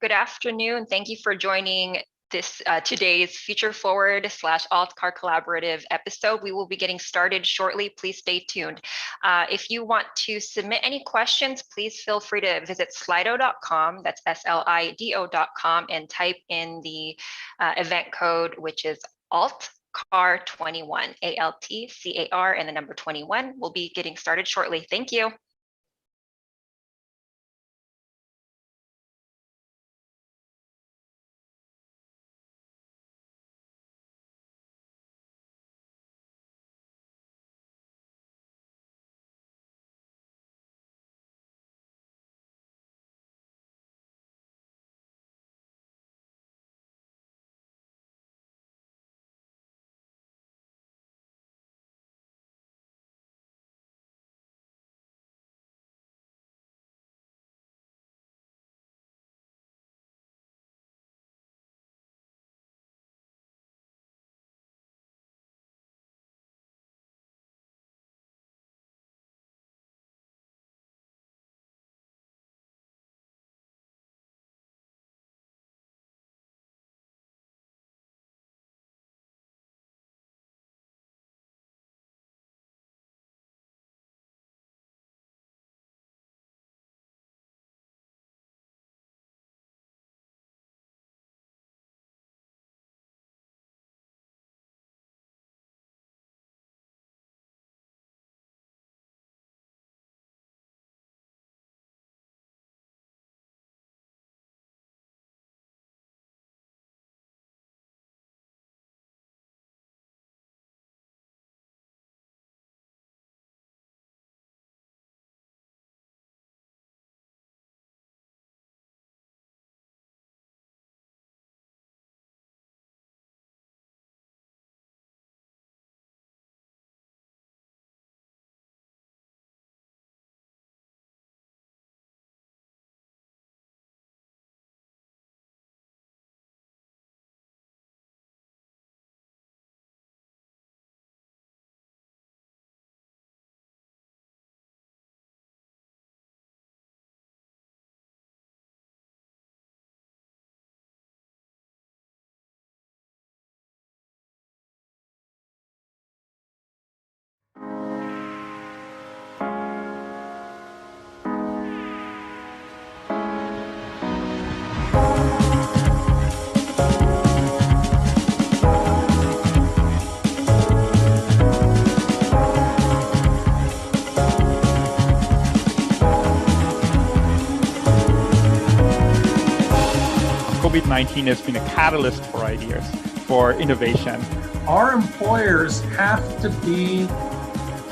Good afternoon. Thank you for joining this today's Future Forward / Alt Car Collaborative episode. We will be getting started shortly. Please stay tuned. If you want to submit any questions, please feel free to visit slido.com. That's SLIDO.com and type in the event code, which is ALTCAR21, ALTCAR and the number 21. We'll be getting started shortly. Thank you. COVID-19 has been a catalyst for ideas, for innovation. Our employers have to be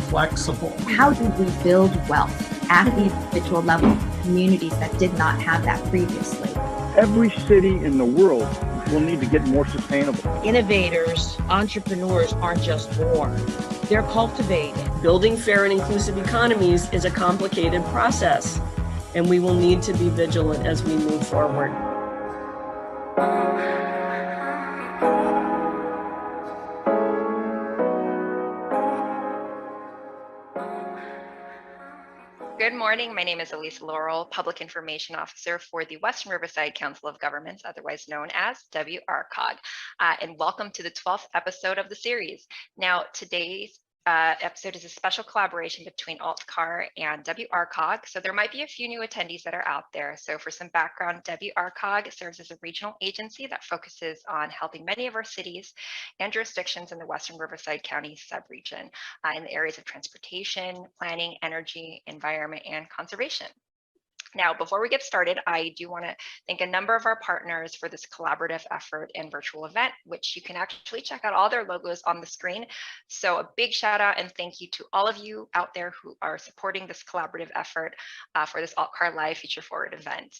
flexible. How do we build wealth at the individual level, communities that did not have that previously? Every city in the world will need to get more sustainable. Innovators, entrepreneurs aren't just born, they're cultivated. Building fair and inclusive economies is a complicated process, and we will need to be vigilant as we move forward. Good morning. My name is Elise Laurel, Public Information Officer for the Western Riverside Council of Governments, otherwise known as WRCOG, and welcome to the 12th episode of the series. Now, today's episode is a special collaboration between AltCar and WRCOG. So there might be a few new attendees that are out there. So for some background, WRCOG serves as a regional agency that focuses on helping many of our cities and jurisdictions in the Western Riverside County subregion in the areas of transportation, planning, energy, environment, and conservation. Now, before we get started, I do want to thank a number of our partners for this collaborative effort and virtual event, which you can actually check out all their logos on the screen. So a big shout out and thank you to all of you out there who are supporting this collaborative effort for this AltCar Live Future Forward event.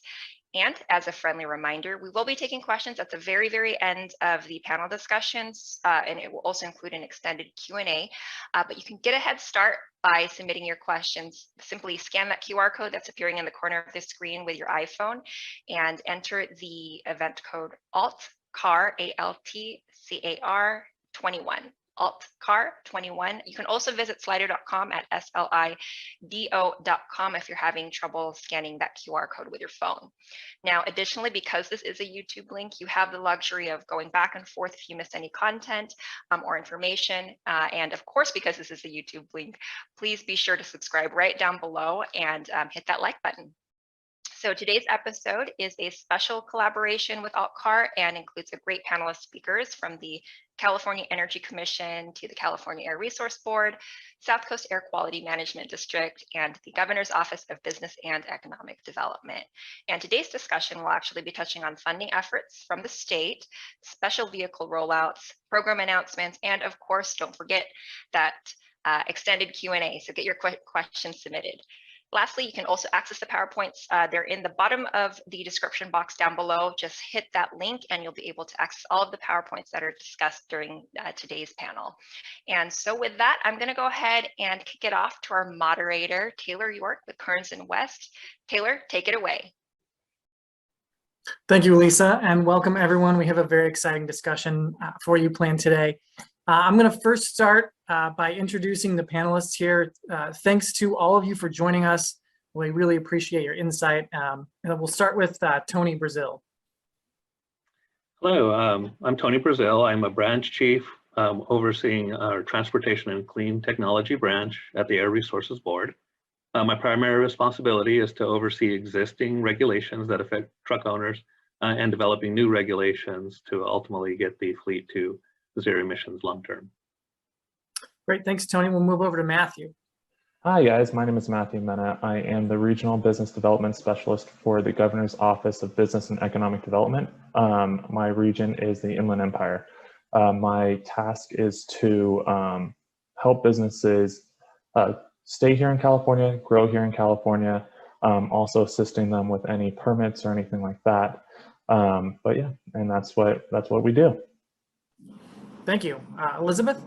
And as a friendly reminder, we will be taking questions at the very, very end of the panel discussions, and it will also include an extended Q&A, but you can get a head start by submitting your questions. Simply scan that QR code that's appearing in the corner of the screen with your iPhone and enter the event code ALTCAR, ALTCAR 21. ALTCAR21. You can also visit slido.com at slido.com if you're having trouble scanning that QR code with your phone. Now, additionally, because this is a YouTube link, you have the luxury of going back and forth if you miss any content or information. And of course, because this is a YouTube link, please be sure to subscribe right down below and hit that like button. So today's episode is a special collaboration with ALTCAR and includes a great panel of speakers from the California Energy Commission to the California Air Resource Board, South Coast Air Quality Management District, and the Governor's Office of Business and Economic Development. And today's discussion will actually be touching on funding efforts from the state, special vehicle rollouts, program announcements, and of course, don't forget that extended Q&A, so get your questions submitted. Lastly, you can also access the PowerPoints. They're in the bottom of the description box down below. Just hit that link and you'll be able to access all of the PowerPoints that are discussed during today's panel. And so with that, I'm gonna go ahead and kick it off to our moderator, Taylor York with Kearns and West. Taylor, take it away. Thank you, Lisa, and welcome everyone. We have a very exciting discussion for you planned today. I'm going to first start by introducing the panelists here. Thanks to all of you for joining us. We really appreciate your insight. And we'll start with Tony Brazil. Hello, I'm Tony Brazil. I'm a branch chief overseeing our Transportation and Clean Technology branch at the Air Resources Board. My primary responsibility is to oversee existing regulations that affect truck owners and developing new regulations to ultimately get the fleet to zero emissions long term. Great, thanks, Tony. We'll move over to Matthew. Hi, guys. My name is Matthew Mena. I am the Regional Business Development Specialist for the Governor's Office of Business and Economic Development. My region is the Inland Empire. My task is to help businesses stay here in California, grow here in California, also assisting them with any permits or anything like that. But yeah, and that's what we do. Thank you. Elizabeth?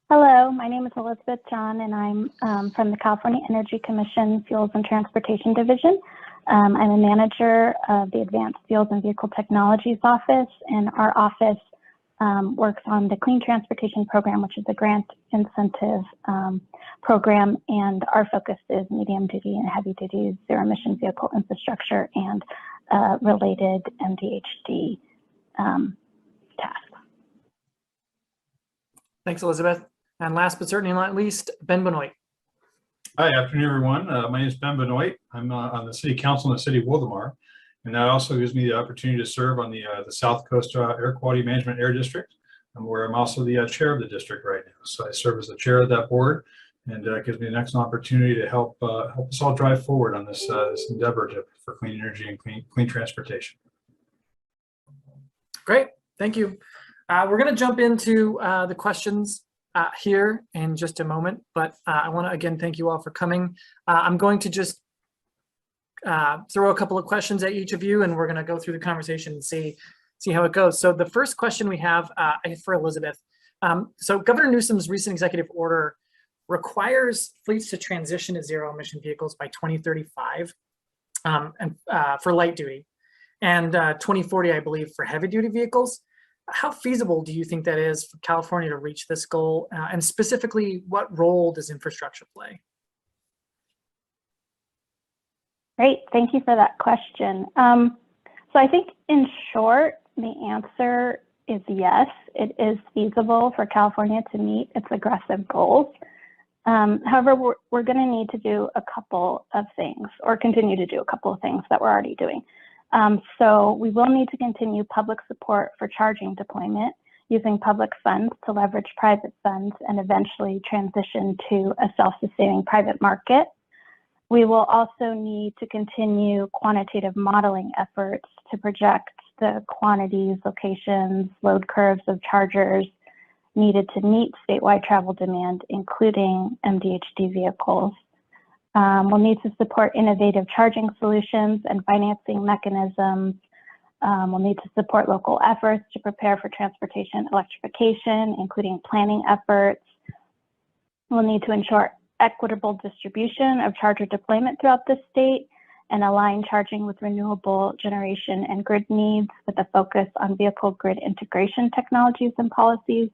Hello, my name is Elizabeth John, and I'm from the California Energy Commission Fuels and Transportation Division. I'm a manager of the Advanced Fuels and Vehicle Technologies Office, and our office works on the Clean Transportation Program, which is a grant incentive program, and our focus is medium duty and heavy duty zero emission vehicle infrastructure and related MDHD tasks. Thanks, Elizabeth. And last but certainly not least, Ben Benoit. Hi, afternoon, everyone. My name is Ben Benoit. I'm on the City Council in the City of Wildomar, and that also gives me the opportunity to serve on the South Coast Air Quality Management Air District, where I'm also the chair of the district right now. So I serve as the chair of that board, and it gives me an excellent opportunity to help us all drive forward on this endeavor for clean energy and clean transportation. Great, thank you. We're going to jump into the questions here in just a moment, but I want to again thank you all for coming. I'm going to just throw a couple of questions at each of you, and we're going to go through the conversation and see how it goes. So the first question we have for Elizabeth. So Governor Newsom's recent executive order requires fleets to transition to zero emission vehicles by 2035 and for light duty, and 2040, I believe, for heavy duty vehicles. How feasible do you think that is for California to reach this goal? And specifically, what role does infrastructure play? Great, thank you for that question. So I think in short, the answer is yes, it is feasible for California to meet its aggressive goals. However, we're going to need to do a couple of things, or continue to do a couple of things that we're already doing. So we will need to continue public support for charging deployment using public funds to leverage private funds and eventually transition to a self-sustaining private market. We will also need to continue quantitative modeling efforts to project the quantities, locations, load curves of chargers needed to meet statewide travel demand, including MDHD vehicles. We'll need to support innovative charging solutions and financing mechanisms. We'll need to support local efforts to prepare for transportation electrification, including planning efforts. We'll need to ensure equitable distribution of charger deployment throughout the state, and align charging with renewable generation and grid needs with a focus on vehicle grid integration technologies and policies.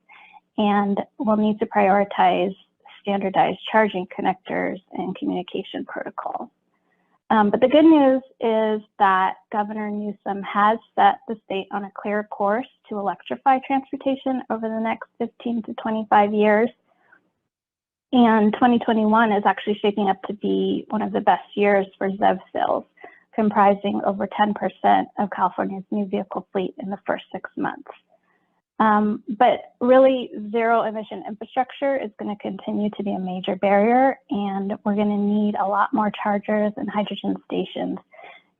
And we'll need to prioritize standardized charging connectors and communication protocols. But the good news is that Governor Newsom has set the state on a clear course to electrify transportation over the next 15 to 25 years. And 2021 is actually shaping up to be one of the best years for ZEV sales, comprising over 10% of California's new vehicle fleet in the first 6 months. But really, zero emission infrastructure is going to continue to be a major barrier, and we're going to need a lot more chargers and hydrogen stations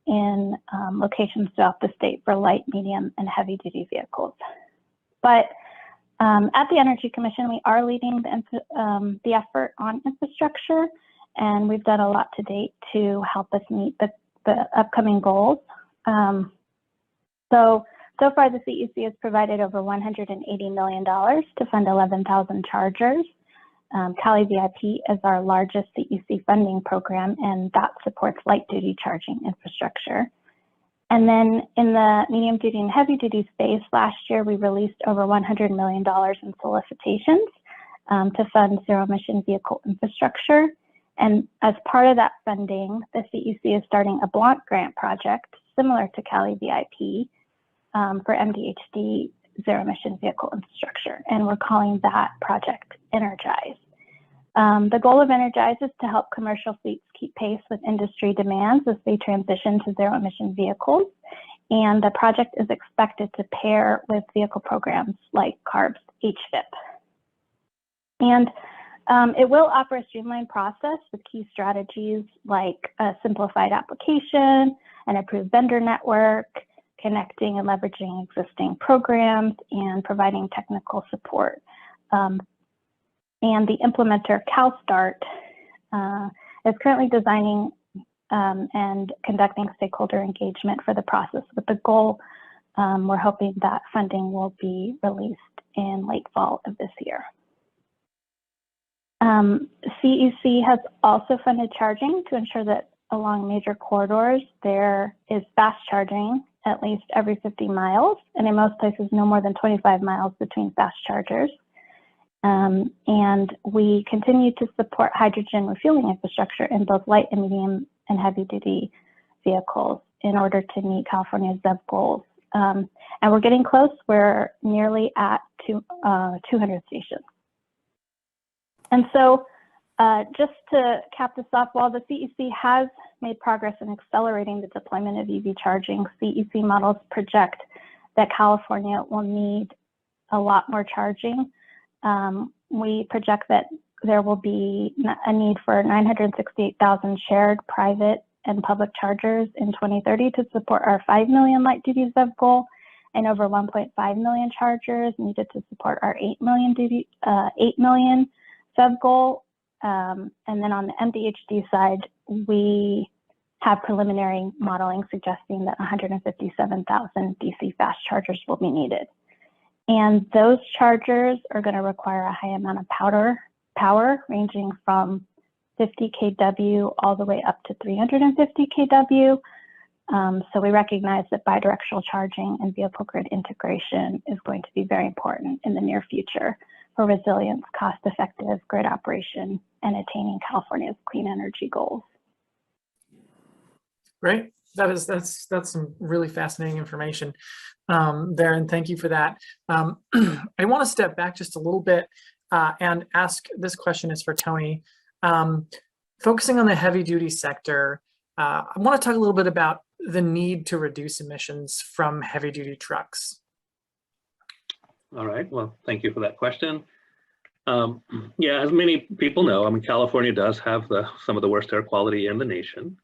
in locations throughout the state for light, medium, and heavy duty vehicles. But at the Energy Commission, we are leading the effort on infrastructure, and we've done a lot to date to help us meet the upcoming goals. So far, the CEC has provided over $180 million to fund 11,000 chargers. Cali VIP is our largest CEC funding program, and that supports light duty charging infrastructure. And then in the medium duty and heavy duty space, last year we released over $100 million in solicitations to fund zero emission vehicle infrastructure. And as part of that funding, the CEC is starting a block grant project similar to Cali VIP for MDHD zero emission vehicle infrastructure. And we're calling that project Energize. The goal of Energize is to help commercial fleets keep pace with industry demands as they transition to zero emission vehicles. And the project is expected to pair with vehicle programs like CARB's HVIP. And it will offer a streamlined process with key strategies like a simplified application, an approved vendor network, connecting and leveraging existing programs, and providing technical support. And the implementer, CalStart, is currently designing and conducting stakeholder engagement for the process with the goal, we're hoping that funding will be released in late fall of this year. CEC has also funded charging to ensure that along major corridors, there is fast charging at least every 50 miles, and in most places, no more than 25 miles between fast chargers. And we continue to support hydrogen refueling infrastructure in both light and medium and heavy duty vehicles in order to meet California's ZEV goals. And we're getting close. We're nearly at 200 stations. And so just to cap this off, while the CEC has made progress in accelerating the deployment of EV charging, CEC models project that California will need a lot more charging. We project that there will be a need for 968,000 shared private and public chargers in 2030 to support our 5 million light duty ZEV goal, and over 1.5 million chargers needed to support our 8 million ZEV goal. And then on the MDHD side, we have preliminary modeling suggesting that 157,000 DC fast chargers will be needed. And those chargers are going to require a high amount of power ranging from 50 kW all the way up to 350 kW. So we recognize that bidirectional charging and vehicle grid integration is going to be very important in the near future for resilience, cost-effective grid operation, and attaining California's clean energy goals. Great. That's some really fascinating information there, and thank you for that. I want to step back just a little bit and ask, this question is for Tony. Focusing on the heavy duty sector, I want to talk a little bit about the need to reduce emissions from heavy duty trucks. All right, well, thank you for that question. Yeah, as many people know, I mean, California does have some of the worst air quality in the nation.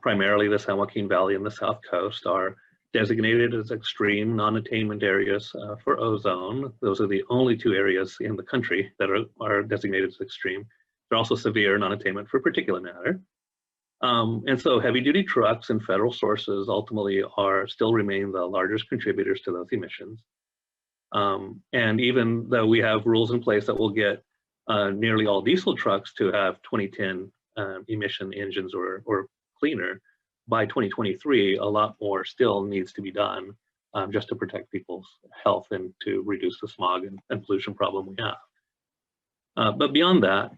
Primarily the San Joaquin Valley and the South Coast are designated as extreme non-attainment areas for ozone. Those are the only two areas in the country that are designated as extreme. They're also severe non-attainment for particulate matter. And so heavy duty trucks and federal sources ultimately still remain the largest contributors to those emissions. And even though we have rules in place that will get nearly all diesel trucks to have 2010 emission engines or cleaner, by 2023, a lot more still needs to be done just to protect people's health and to reduce the smog and pollution problem we have. But beyond that,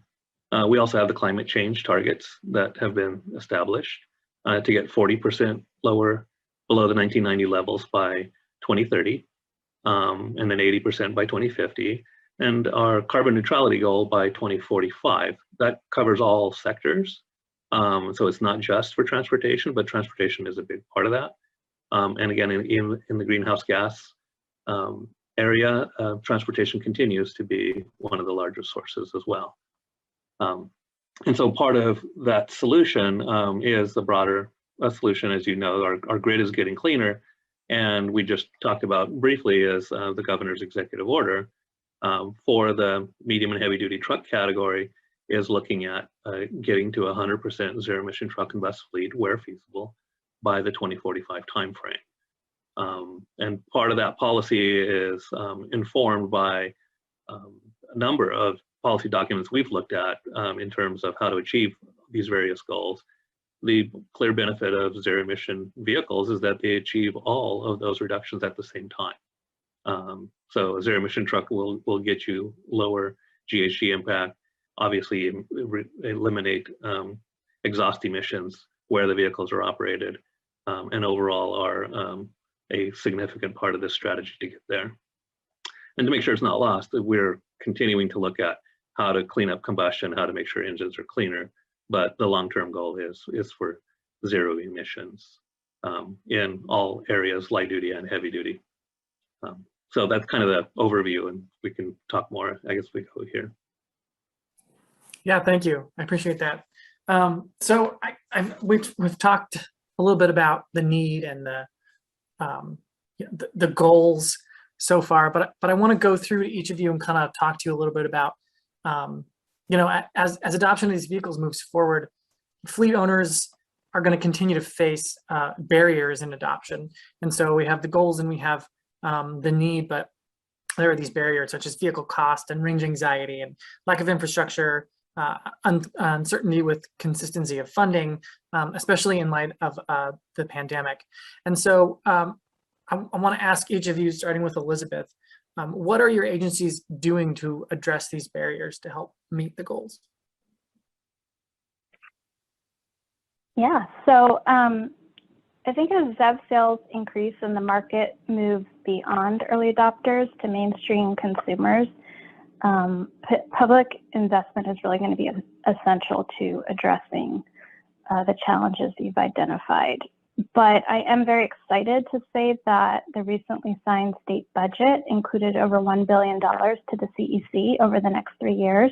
we also have the climate change targets that have been established to get 40% lower below the 1990 levels by 2030, and then 80% by 2050, and our carbon neutrality goal by 2045. That covers all sectors. So it's not just for transportation, but transportation is a big part of that. And again, in the greenhouse gas area, transportation continues to be one of the largest sources as well. And so part of that solution is the broader solution. As you know, our grid is getting cleaner, and we just talked about briefly is the governor's executive order for the medium and heavy duty truck category is looking at getting to 100% zero emission truck and bus fleet where feasible by the 2045 timeframe. And part of that policy is informed by a number of policy documents we've looked at in terms of how to achieve these various goals. The clear benefit of zero emission vehicles is that they achieve all of those reductions at the same time. So a zero emission truck will get you lower GHG impact, obviously eliminate exhaust emissions where the vehicles are operated, and overall are a significant part of this strategy to get there. And to make sure it's not lost, we're continuing to look at how to clean up combustion, how to make sure engines are cleaner, but the long-term goal is for zero emissions in all areas, light duty and heavy duty. So that's kind of the overview, and we can talk more, I guess we go here. Yeah, thank you. I appreciate that. So we've talked a little bit about the need and the goals so far, but I want to go through to each of you and kind of talk to you a little bit about, as adoption of these vehicles moves forward, fleet owners are going to continue to face barriers in adoption. And so we have the goals and we have the need, but there are these barriers such as vehicle cost and range anxiety and lack of infrastructure, uncertainty with consistency of funding, especially in light of the pandemic. And so I want to ask each of you, starting with Elizabeth, what are your agencies doing to address these barriers to help meet the goals? Yeah, so I think as ZEV sales increase and the market moves beyond early adopters to mainstream consumers, public investment is really going to be essential to addressing the challenges you've identified. But I am very excited to say that the recently signed state budget included over $1 billion to the CEC over the next 3 years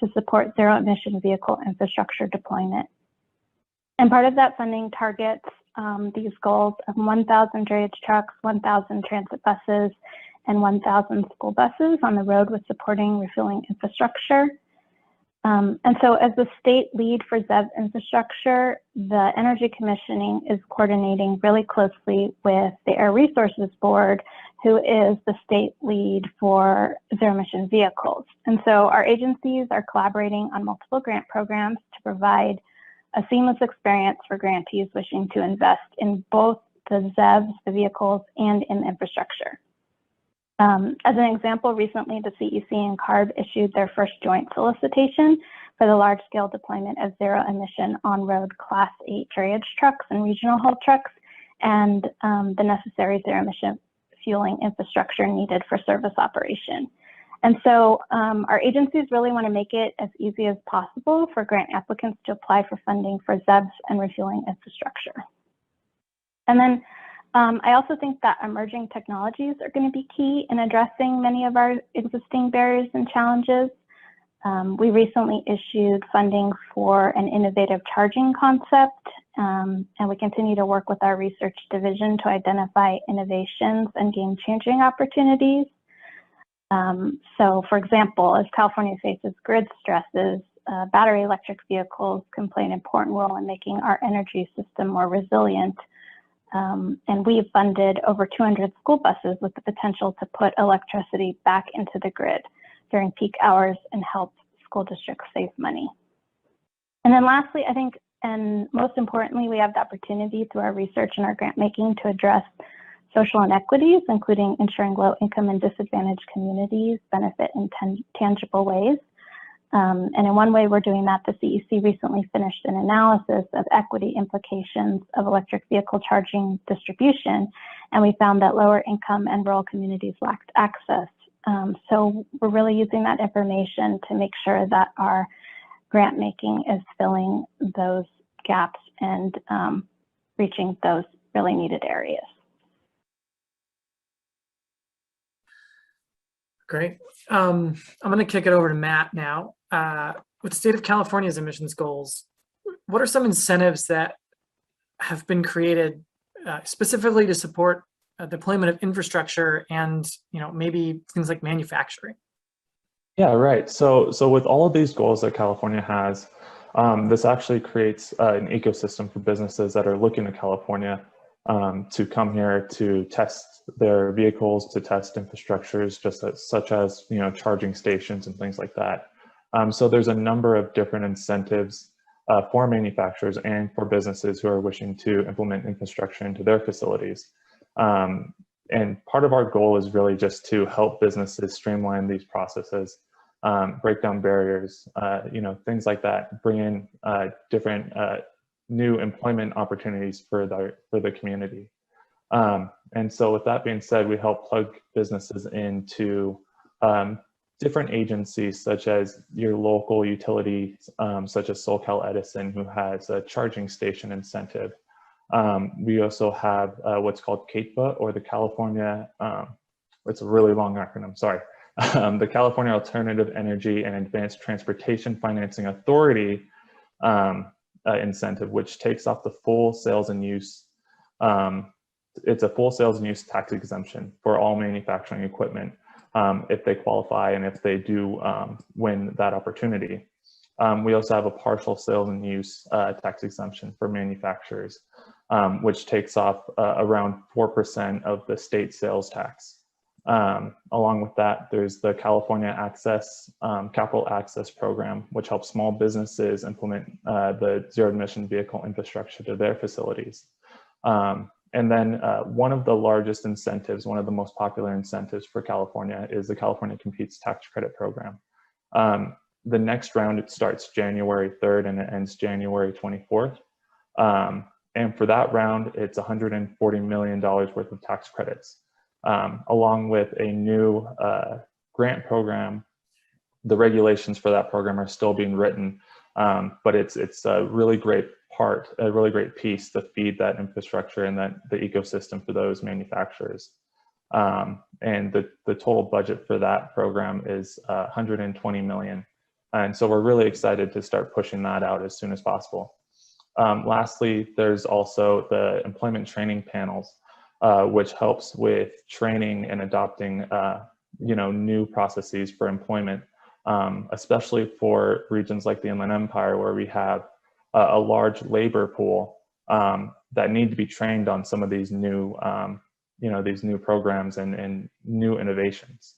to support zero emission vehicle infrastructure deployment. And part of that funding targets these goals of 1,000 drayage trucks, 1,000 transit buses, and 1,000 school buses on the road with supporting refueling infrastructure. And so as the state lead for ZEV infrastructure, the Energy Commissioning is coordinating really closely with the Air Resources Board, who is the state lead for zero emission vehicles. And so our agencies are collaborating on multiple grant programs to provide a seamless experience for grantees wishing to invest in both the ZEVs, the vehicles, and in infrastructure. As an example, recently the CEC and CARB issued their first joint solicitation for the large-scale deployment of zero-emission on-road Class 8 drayage trucks and regional haul trucks, and the necessary zero-emission fueling infrastructure needed for service operation. And so our agencies really want to make it as easy as possible for grant applicants to apply for funding for ZEVs and refueling infrastructure. And then I also think that emerging technologies are going to be key in addressing many of our existing barriers and challenges. We recently issued funding for an innovative charging concept, and we continue to work with our research division to identify innovations and game-changing opportunities. So for example, as California faces grid stresses, battery electric vehicles can play an important role in making our energy system more resilient. And we've funded over 200 school buses with the potential to put electricity back into the grid during peak hours and help school districts save money. And then lastly, I think And most importantly, we have the opportunity through our research and our grant making to address social inequities, including ensuring low income and disadvantaged communities benefit in tangible ways. And in one way we're doing that, the CEC recently finished an analysis of equity implications of electric vehicle charging distribution, and we found that lower income and rural communities lacked access. So we're really using that information to make sure that our grant making is filling those gaps and reaching those really needed areas. Great. I'm going to kick it over to Matt now. With the state of California's emissions goals, what are some incentives that have been created specifically to support deployment of infrastructure and, maybe things like manufacturing? Yeah, right. So with all of these goals that California has, this actually creates an ecosystem for businesses that are looking to California to come here to test their vehicles, to test infrastructures, such as charging stations and things like that. So there's a number of different incentives for manufacturers and for businesses who are wishing to implement infrastructure into their facilities. And part of our goal is really just to help businesses streamline these processes, break down barriers, things like that, bring in different new employment opportunities for the community. And so with that being said, we help plug businesses into different agencies, such as your local utility, such as SoCal Edison, who has a charging station incentive. We also have what's called CATPA, or the California, it's a really long acronym, sorry. The California Alternative Energy and Advanced Transportation Financing Authority incentive, which takes off the full sales and use. It's a full sales and use tax exemption for all manufacturing equipment if they qualify and if they do win that opportunity. We also have a partial sales and use tax exemption for manufacturers, which takes off around 4% of the state sales tax. Along with that, there's the California Capital Access Program, which helps small businesses implement the zero emission vehicle infrastructure to their facilities. And then one of the largest incentives, one of the most popular incentives for California is the California Competes Tax Credit Program. The next round, it starts January 3rd and it ends January 24th. And for that round, it's $140 million worth of tax credits. Along with a new grant program. The regulations for that program are still being written, but it's a really great a really great piece to feed that infrastructure and the ecosystem for those manufacturers. And the total budget for that program is $120 million. And so we're really excited to start pushing that out as soon as possible. Lastly, there's also the employment training panels, which helps with training and adopting new processes for employment, especially for regions like the Inland Empire, where we have a large labor pool that need to be trained on some of these new programs and new innovations.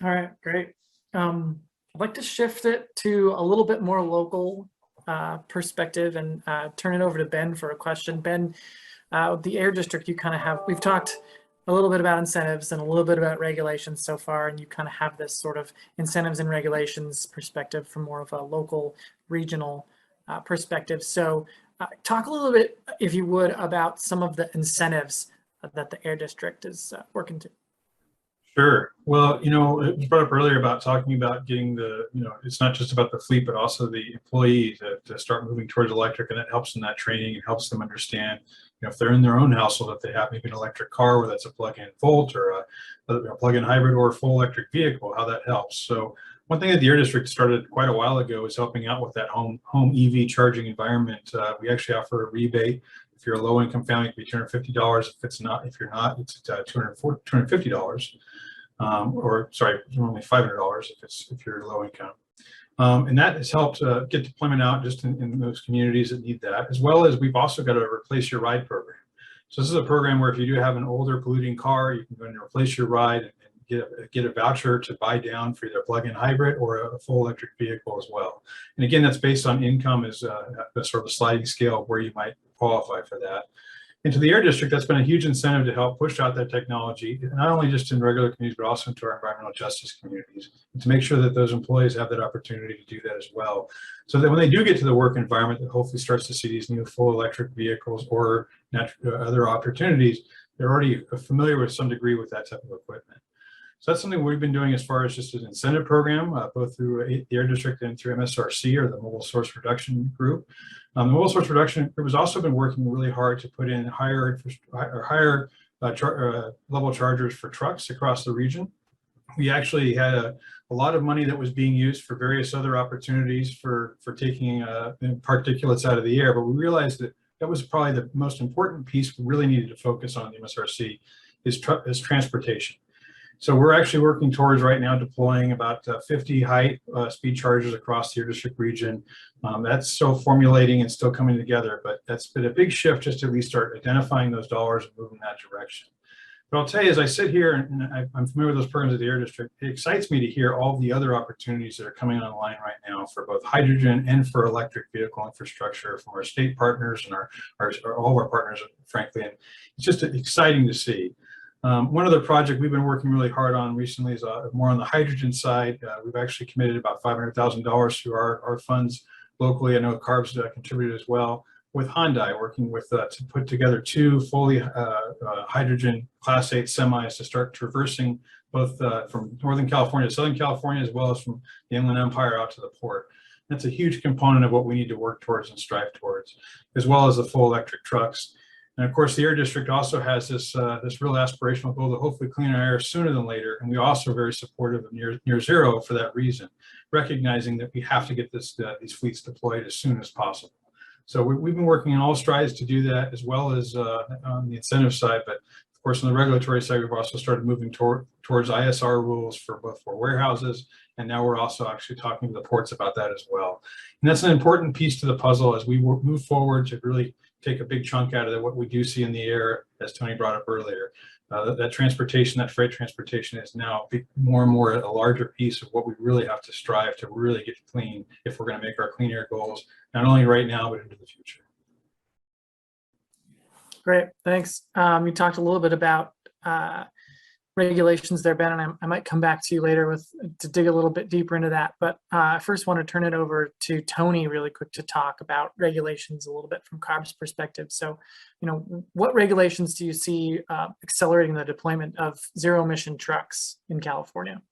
All right, great. I'd like to shift it to a little bit more local perspective and turn it over to Ben for a question. Ben, the Air District, we've talked a little bit about incentives and a little bit about regulations so far, and you kind of have this sort of incentives and regulations perspective from more of a local, regional perspective. So talk a little bit, if you would, about some of the incentives that the Air District is working to. Sure. Well, you brought up earlier about talking about getting it's not just about the fleet, but also the employees to start moving towards electric, and it helps in that training. It helps them understand, if they're in their own household, if they have maybe an electric car, whether that's a plug-in Volt or a plug-in hybrid or a full electric vehicle, how that helps. So one thing that the Air District started quite a while ago is helping out with that home EV charging environment. We actually offer a rebate. If you're a low-income family, it can be $250. If you're not, it's $250. Or sorry, only $500 if you're low income. And that has helped get deployment out just in those communities that need that, as well as we've also got a replace your ride program. So this is a program where if you do have an older polluting car, you can go and replace your ride and get a voucher to buy down for either a plug-in hybrid or a full electric vehicle as well. And again, that's based on income as a sort of a sliding scale of where you might qualify for that. And to the Air District, that's been a huge incentive to help push out that technology, not only just in regular communities, but also into our environmental justice communities, and to make sure that those employees have that opportunity to do that as well. So that when they do get to the work environment, that hopefully starts to see these new full electric vehicles or other opportunities, they're already familiar with some degree with that type of equipment. So that's something we've been doing as far as just an incentive program, both through the Air District and through MSRC, or the Mobile Source Reduction Group. The Mobile Source Reduction Group has also been working really hard to put in higher level chargers for trucks across the region. We actually had a lot of money that was being used for various other opportunities for taking particulates out of the air, but we realized that that was probably the most important piece we really needed to focus on in the MSRC is transportation. So we're actually working towards right now deploying about 50 high speed chargers across the Air District region. That's still formulating and still coming together, but that's been a big shift just to at least start identifying those dollars and moving that direction. But I'll tell you, as I sit here and I'm familiar with those programs at the Air District, it excites me to hear all the other opportunities that are coming online right now for both hydrogen and for electric vehicle infrastructure from our state partners and all of our partners, frankly. And it's just exciting to see. One other project we've been working really hard on recently is more on the hydrogen side. We've actually committed about $500,000 through our funds locally. I know CARB's contributed as well, with Hyundai, working with to put together 2 fully hydrogen Class 8 semis to start traversing both from Northern California to Southern California, as well as from the Inland Empire out to the port. That's a huge component of what we need to work towards and strive towards, as well as the full electric trucks. And of course, the Air District also has this real aspirational goal to hopefully cleaner air sooner than later. And we also are very supportive of near zero for that reason, recognizing that we have to get these fleets deployed as soon as possible. So we've been working on all strides to do that, as well as on the incentive side. But of course, on the regulatory side, we've also started moving towards ISR rules for warehouses. And now we're also actually talking to the ports about that as well. And that's an important piece to the puzzle as we move forward to really take a big chunk out of what we do see in the air, as Tony brought up earlier. That transportation, that freight transportation, is now more and more a larger piece of what we really have to strive to really get clean if we're going to make our clean air goals, not only right now, but into the future. Great, thanks. You talked a little bit about regulations there, Ben, and I might come back to you later to dig a little bit deeper into that. But I first want to turn it over to Tony really quick to talk about regulations a little bit from CARB's perspective. So, what regulations do you see accelerating the deployment of zero emission trucks in California?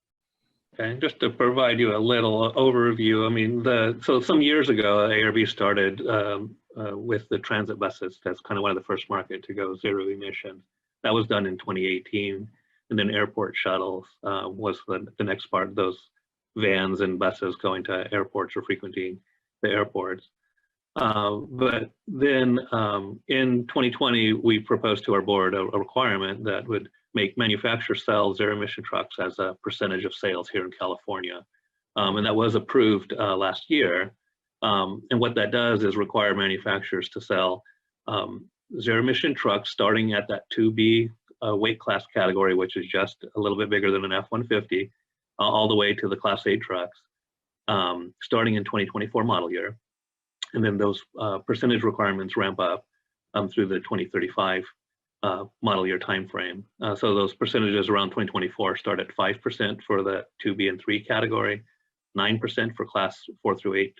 Okay, just to provide you a little overview, I mean, so some years ago, ARB started with the transit buses. That's kind of one of the first market to go zero emission. That was done in 2018. And then airport shuttles was the next part, those vans and buses going to airports or frequenting the airports. But then in 2020, we proposed to our board a requirement that would make manufacturers sell zero emission trucks as a percentage of sales here in California. And that was approved last year. And what that does is require manufacturers to sell zero emission trucks starting at that 2B weight class category, which is just a little bit bigger than an F-150, all the way to the Class 8 trucks, starting in 2024 model year. And then those percentage requirements ramp up through the 2035 model year timeframe. So those percentages around 2024 start at 5% for the 2B and 3 category, 9% for Class 4 through 8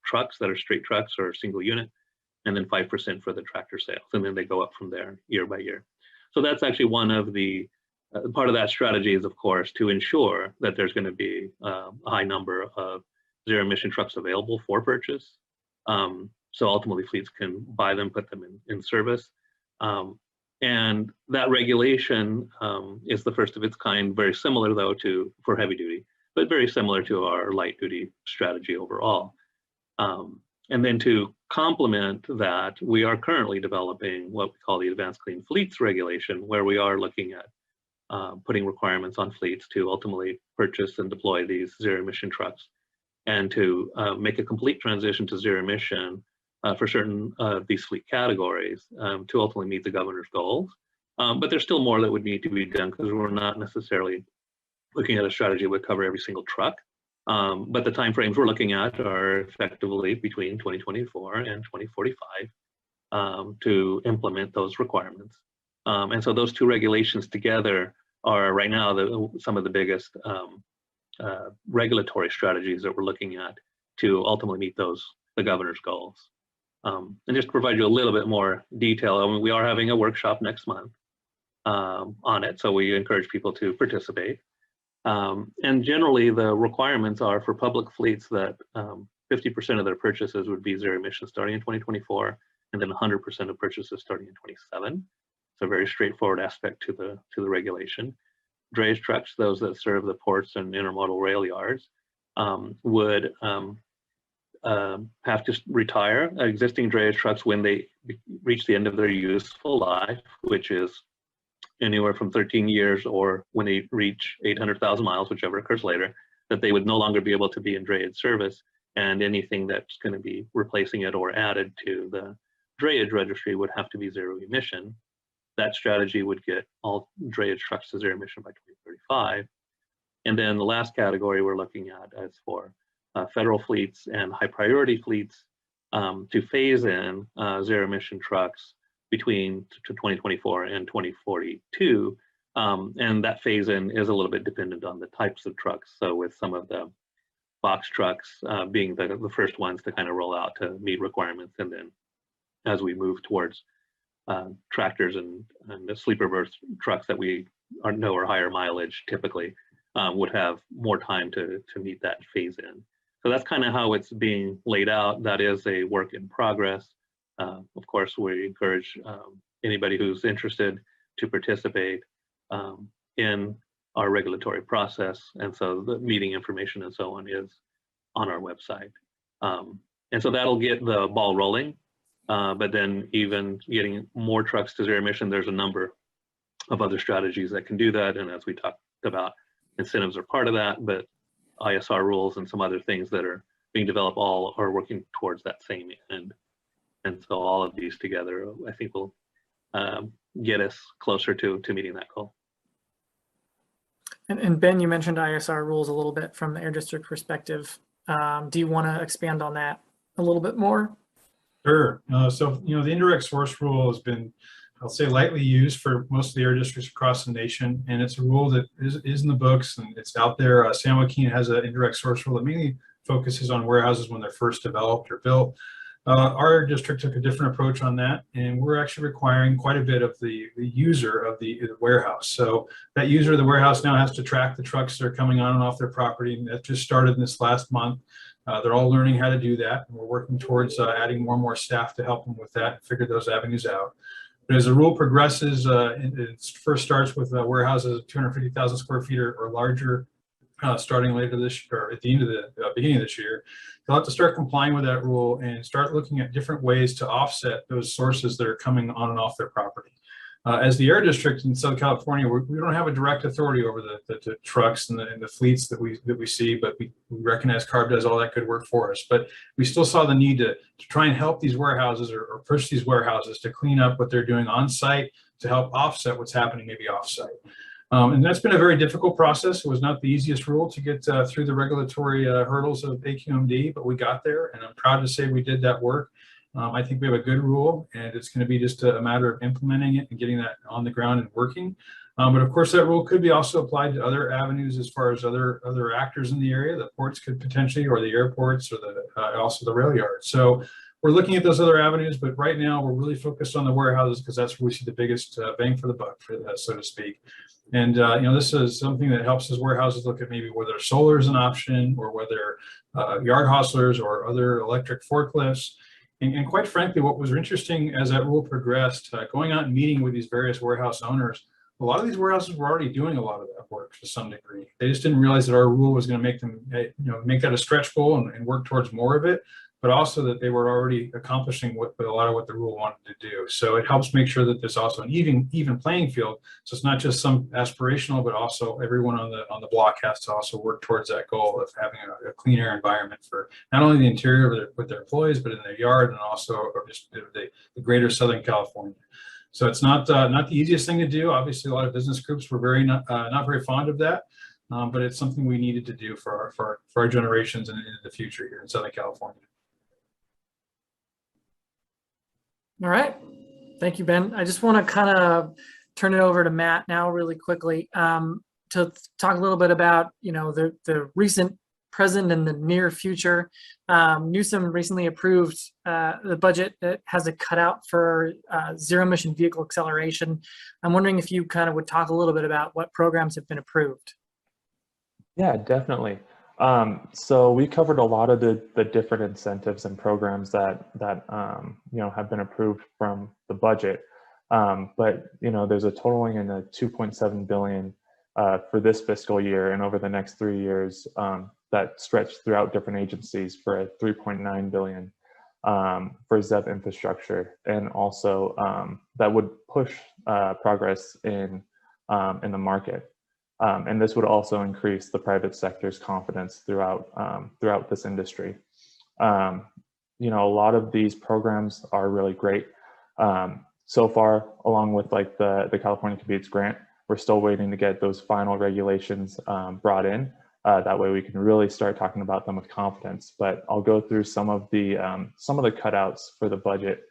trucks that are straight trucks or single unit, and then 5% for the tractor sales. And then they go up from there year by year. So that's actually one of the, part of that strategy is, of course, to ensure that there's going to be a high number of zero emission trucks available for purchase. So ultimately fleets can buy them, put them in service. And that regulation is the first of its kind, very similar though for heavy duty, but very similar to our light duty strategy overall. And then to complement that, we are currently developing what we call the Advanced Clean Fleets regulation, where we are looking at putting requirements on fleets to ultimately purchase and deploy these zero emission trucks, and to make a complete transition to zero emission for certain of these fleet categories to ultimately meet the governor's goals. But there's still more that would need to be done because we're not necessarily looking at a strategy that would cover every single truck. But the timeframes we're looking at are effectively between 2024 and 2045 to implement those requirements. And so those two regulations together are right now some of the biggest regulatory strategies that we're looking at to ultimately meet the governor's goals. And just to provide you a little bit more detail, I mean, we are having a workshop next month on it, so we encourage people to participate. And generally, the requirements are for public fleets that 50% of their purchases would be zero emission starting in 2024, and then 100% of purchases starting in 27. It's a very straightforward aspect to the regulation. Drayage trucks, those that serve the ports and intermodal rail yards, would have to retire existing drayage trucks when they reach the end of their useful life, which is anywhere from 13 years or when they reach 800,000 miles, whichever occurs later, that they would no longer be able to be in drayage service, and anything that's going to be replacing it or added to the drayage registry would have to be zero emission. That strategy would get all drayage trucks to zero emission by 2035. And then the last category we're looking at is for federal fleets and high priority fleets to phase in zero emission trucks between 2024 and 2042. And that phase in is a little bit dependent on the types of trucks. So with some of the box trucks being the first ones to kind of roll out to meet requirements. And then as we move towards tractors and the sleeper berth trucks that we know are higher mileage typically would have more time to meet that phase in. So that's kind of how it's being laid out. That is a work in progress. Of course, we encourage anybody who's interested to participate in our regulatory process. And so the meeting information and so on is on our website. And so that'll get the ball rolling. But then even getting more trucks to zero emission, there's a number of other strategies that can do that. And as we talked about, incentives are part of that, but ISR rules and some other things that are being developed all are working towards that same end. And so all of these together, I think will get us closer to meeting that goal. And Ben, you mentioned ISR rules a little bit from the Air District perspective. Do you want to expand on that a little bit more? Sure. So, the indirect source rule has been, I'll say, lightly used for most of the air districts across the nation. And it's a rule that is in the books and it's out there. San Joaquin has an indirect source rule that mainly focuses on warehouses when they're first developed or built. Our district took a different approach on that, and we're actually requiring quite a bit of the user of the warehouse. So that user of the warehouse now has to track the trucks that are coming on and off their property, and that just started in this last month. They're all learning how to do that, and we're working towards adding more and more staff to help them with that and figure those avenues out. But as the rule progresses, it first starts with warehouses of 250,000 square feet or larger, starting later this year, or at the end of the beginning of this year. They'll have to start complying with that rule and start looking at different ways to offset those sources that are coming on and off their property. As the Air District in Southern California, we don't have a direct authority over the trucks and the fleets that we see, but we recognize CARB does all that good work for us. But we still saw the need to try and help these warehouses or push these warehouses to clean up what they're doing on site to help offset what's happening maybe off site. And that's been a very difficult process. It was not the easiest rule to get through the regulatory hurdles of AQMD, but we got there, and I'm proud to say we did that work. I think we have a good rule, and it's going to be just a matter of implementing it and getting that on the ground and working. But of course, that rule could be also applied to other avenues as far as other actors in the area. The ports could potentially, or the airports, or also the rail yards. So we're looking at those other avenues, but right now we're really focused on the warehouses because that's where we see the biggest bang for the buck, so to speak. And this is something that helps those warehouses look at maybe whether solar is an option, or whether yard hostlers or other electric forklifts. And quite frankly, what was interesting as that rule progressed, going out and meeting with these various warehouse owners, a lot of these warehouses were already doing a lot of that work to some degree. They just didn't realize that our rule was going to make them, make that a stretch goal and work towards more of it, but also that they were already accomplishing a lot of what the rule wanted to do. So it helps make sure that there's also an even playing field. So it's not just some aspirational, but also everyone on the block has to also work towards that goal of having a clean air environment for not only the interior with their employees, but in their yard, and also just the greater Southern California. So it's not the easiest thing to do. Obviously, a lot of business groups were not very fond of that. but it's something we needed to do for our generations and in the future here in Southern California. All right. Thank you, Ben. I just want to kind of turn it over to Matt now really quickly to talk a little bit about, the recent, present, and the near future. Newsom recently approved the budget that has a cutout for zero emission vehicle acceleration. I'm wondering if you kind of would talk a little bit about what programs have been approved. Yeah, definitely. So we covered a lot of the different incentives and programs that have been approved from the budget. But there's a totaling in the 2.7 billion for this fiscal year, and over the next 3 years that stretch throughout different agencies for a 3.9 billion for ZEV infrastructure, and also that would push progress in the market. And this would also increase the private sector's confidence throughout this industry. A lot of these programs are really great. So far, along with like the California Competes grant, we're still waiting to get those final regulations brought in. That way we can really start talking about them with confidence. But I'll go through some of the cutouts for the budget.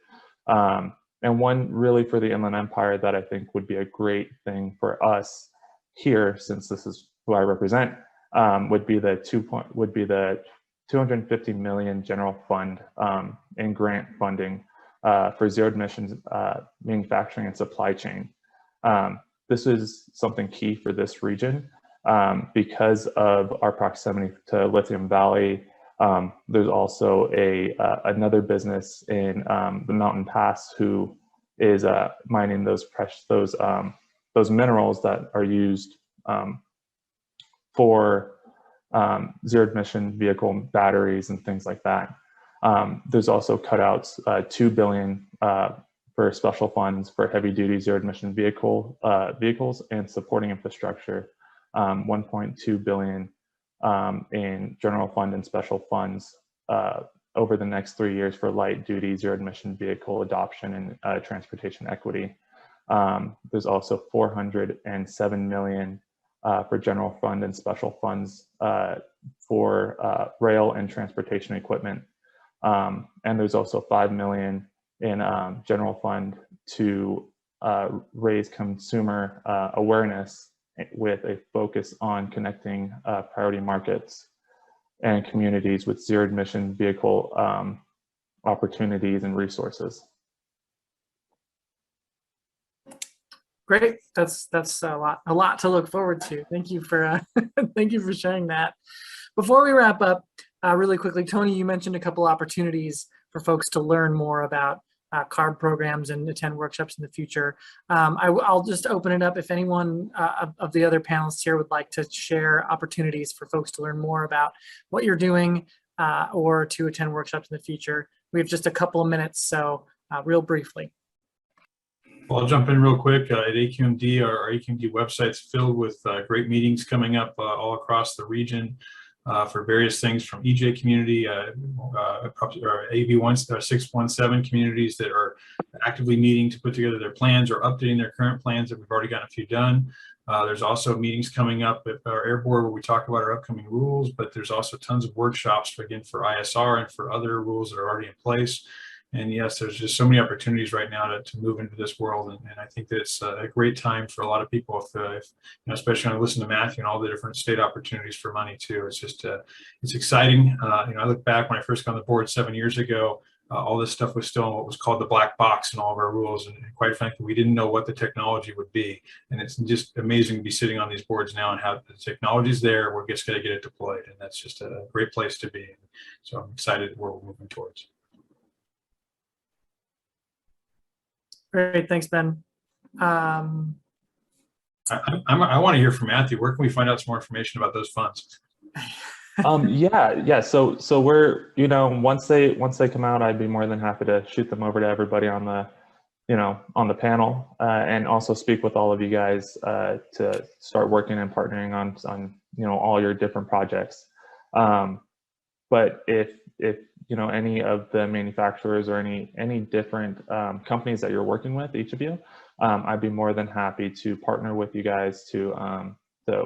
And one really for the Inland Empire that I think would be a great thing for us here, since this is who I represent, would be the 250 million general fund in grant funding for zero emissions manufacturing and supply chain. This is something key for this region because of our proximity to Lithium Valley. There's also another business in the Mountain Pass who is mining those minerals that are used for zero emission vehicle batteries and things like that. There's also cutouts, 2 billion for special funds for heavy duty zero emission vehicles and supporting infrastructure, 1.2 billion in general fund and special funds over the next 3 years for light duty zero emission vehicle adoption and transportation equity. There's also 407 million for general fund and special funds for rail and transportation equipment. And there's also 5 million in general fund to raise consumer awareness with a focus on connecting priority markets and communities with zero emission vehicle opportunities and resources. Great, that's a lot to look forward to. Thank you for thank you for sharing that. Before we wrap up, really quickly, Tony, you mentioned a couple opportunities for folks to learn more about CARB programs and attend workshops in the future. I'll just open it up if anyone of the other panelists here would like to share opportunities for folks to learn more about what you're doing or to attend workshops in the future. We have just a couple of minutes, so real briefly. Well, I'll jump in real quick. At AQMD, our AQMD website's filled with great meetings coming up all across the region for various things from EJ community, AB 617 communities that are actively meeting to put together their plans or updating their current plans that we've already gotten a few done. There's also meetings coming up at our air board where we talk about our upcoming rules, but there's also tons of workshops for ISR and for other rules that are already in place. And yes, there's just so many opportunities right now to move into this world. And I think that it's a great time for a lot of people, if especially when I listen to Matthew and all the different state opportunities for money too. It's just, it's exciting. I look back when I first got on the board 7 years ago, all this stuff was still in what was called the black box in all of our rules. And quite frankly, we didn't know what the technology would be. And it's just amazing to be sitting on these boards now and have the technology's there. We're just going to get it deployed. And that's just a great place to be. So I'm excited where we're moving towards. Great, thanks, Ben. I want to hear from Matthew. Where can we find out some more information about those funds? Yeah. So we're, once they come out, I'd be more than happy to shoot them over to everybody on the panel and also speak with all of you guys to start working and partnering on all your different projects. But if any of the manufacturers or any different companies that you're working with, each of you, I'd be more than happy to partner with you guys to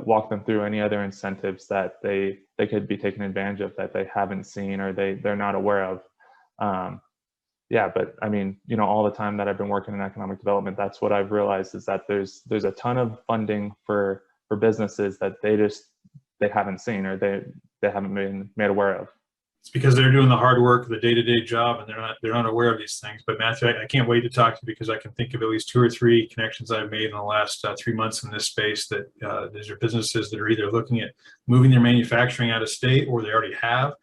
walk them through any other incentives that they could be taking advantage of that they haven't seen or they're not aware of. Yeah, but I mean, you know, all the time that I've been working in economic development, that's what I've realized is that there's a ton of funding for businesses that they haven't seen or they haven't been made aware of. It's because they're doing the hard work, the day-to-day job, and they're not aware of these things. But Matthew, I can't wait to talk to you because I can think of at least 2 or 3 connections I've made in the last 3 months in this space that these are businesses that are either looking at moving their manufacturing out of state, or they already have,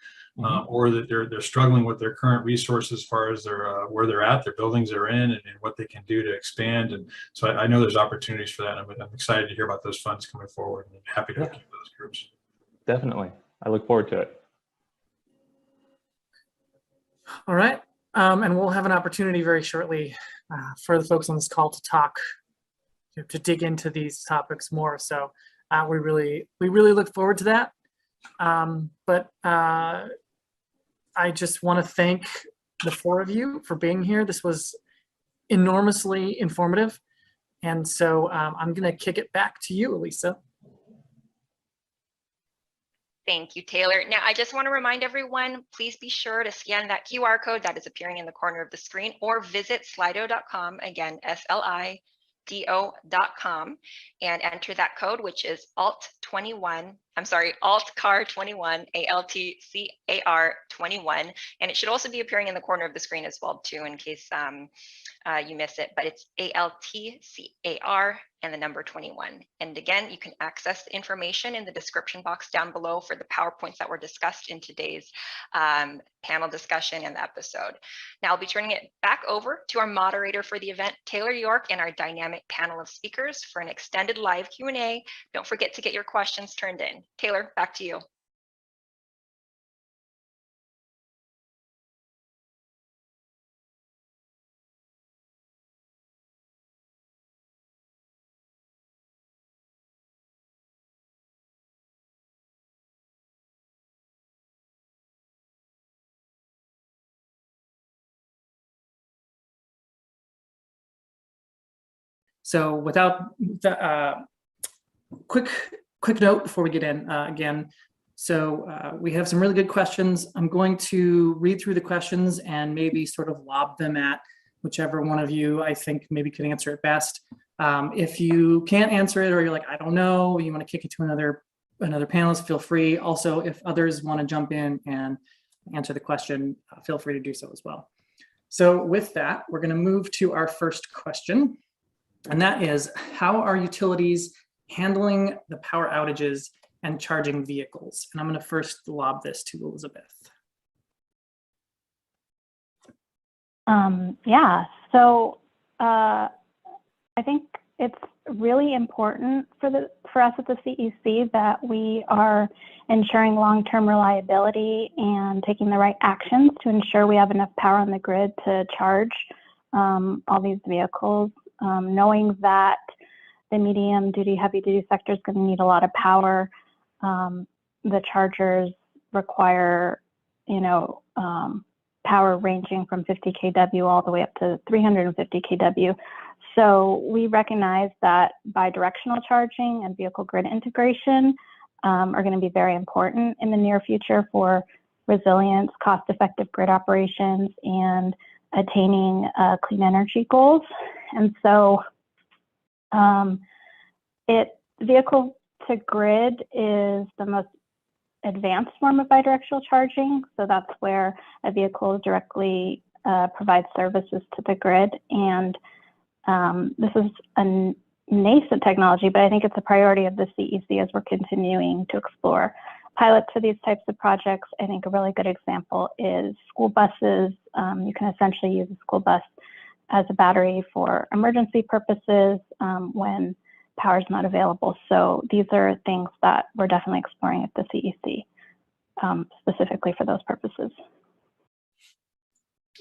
or that they're struggling with their current resources as far as their where they're at, their buildings they're in, and what they can do to expand. And so I know there's opportunities for that. And I'm excited to hear about those funds coming forward, and happy to work with those groups. Definitely, I look forward to it. All right, and we'll have an opportunity very shortly for the folks on this call to talk, to dig into these topics more. So we really look forward to that. But I just want to thank the 4 of you for being here. This was enormously informative, and so I'm going to kick it back to you, Elisa. Thank you, Taylor. Now, I just want to remind everyone, please be sure to scan that QR code that is appearing in the corner of the screen, or visit slido.com, again, SLIDO.com, and enter that code, which is ALTCAR21, ALTCAR21, and it should also be appearing in the corner of the screen as well, too, in case you miss it, but it's ALTCAR and the number 21. And again, you can access the information in the description box down below for the PowerPoints that were discussed in today's panel discussion and the episode. Now I'll be turning it back over to our moderator for the event, Taylor York, and our dynamic panel of speakers for an extended live Q&A. Don't forget to get your questions turned in. Taylor, back to you. So without quick note before we get in again. So we have some really good questions. I'm going to read through the questions and maybe sort of lob them at whichever one of you I think maybe could answer it best. If you can't answer it, or you're like, I don't know, you want to kick it to another panelist, feel free. Also, if others want to jump in and answer the question, feel free to do so as well. So with that, we're going to move to our first question. And that is, how are utilities handling the power outages and charging vehicles? And I'm going to first lob this to Elizabeth. Yeah, so I think it's really important for us at the CEC that we are ensuring long-term reliability and taking the right actions to ensure we have enough power on the grid to charge all these vehicles. Knowing that the medium duty, heavy duty sector is going to need a lot of power. The chargers require, power ranging from 50 kW all the way up to 350 kW. So we recognize that bidirectional charging and vehicle grid integration are going to be very important in the near future for resilience, cost-effective grid operations, and attaining clean energy goals. And so vehicle to grid is the most advanced form of bidirectional charging. So that's where a vehicle directly provides services to the grid. And this is a nascent technology, but I think it's a priority of the CEC as we're continuing to explore pilots for these types of projects. I think a really good example is school buses. You can essentially use a school bus as a battery for emergency purposes when power is not available. So these are things that we're definitely exploring at the CEC, specifically for those purposes.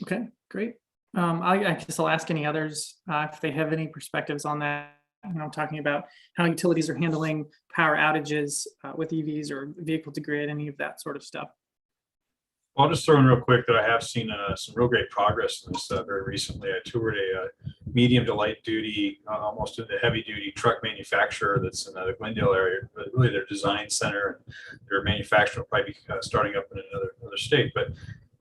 Okay, great. I guess I'll ask any others if they have any perspectives on that. Talking about how utilities are handling power outages with EVs or vehicle to grid, any of that sort of stuff. Well, I'll just throw in real quick that I have seen some real great progress in this very recently. I toured a medium to light duty, almost into heavy duty truck manufacturer that's in the Glendale area, but really their design center, their manufacturing will probably be starting up in another state. But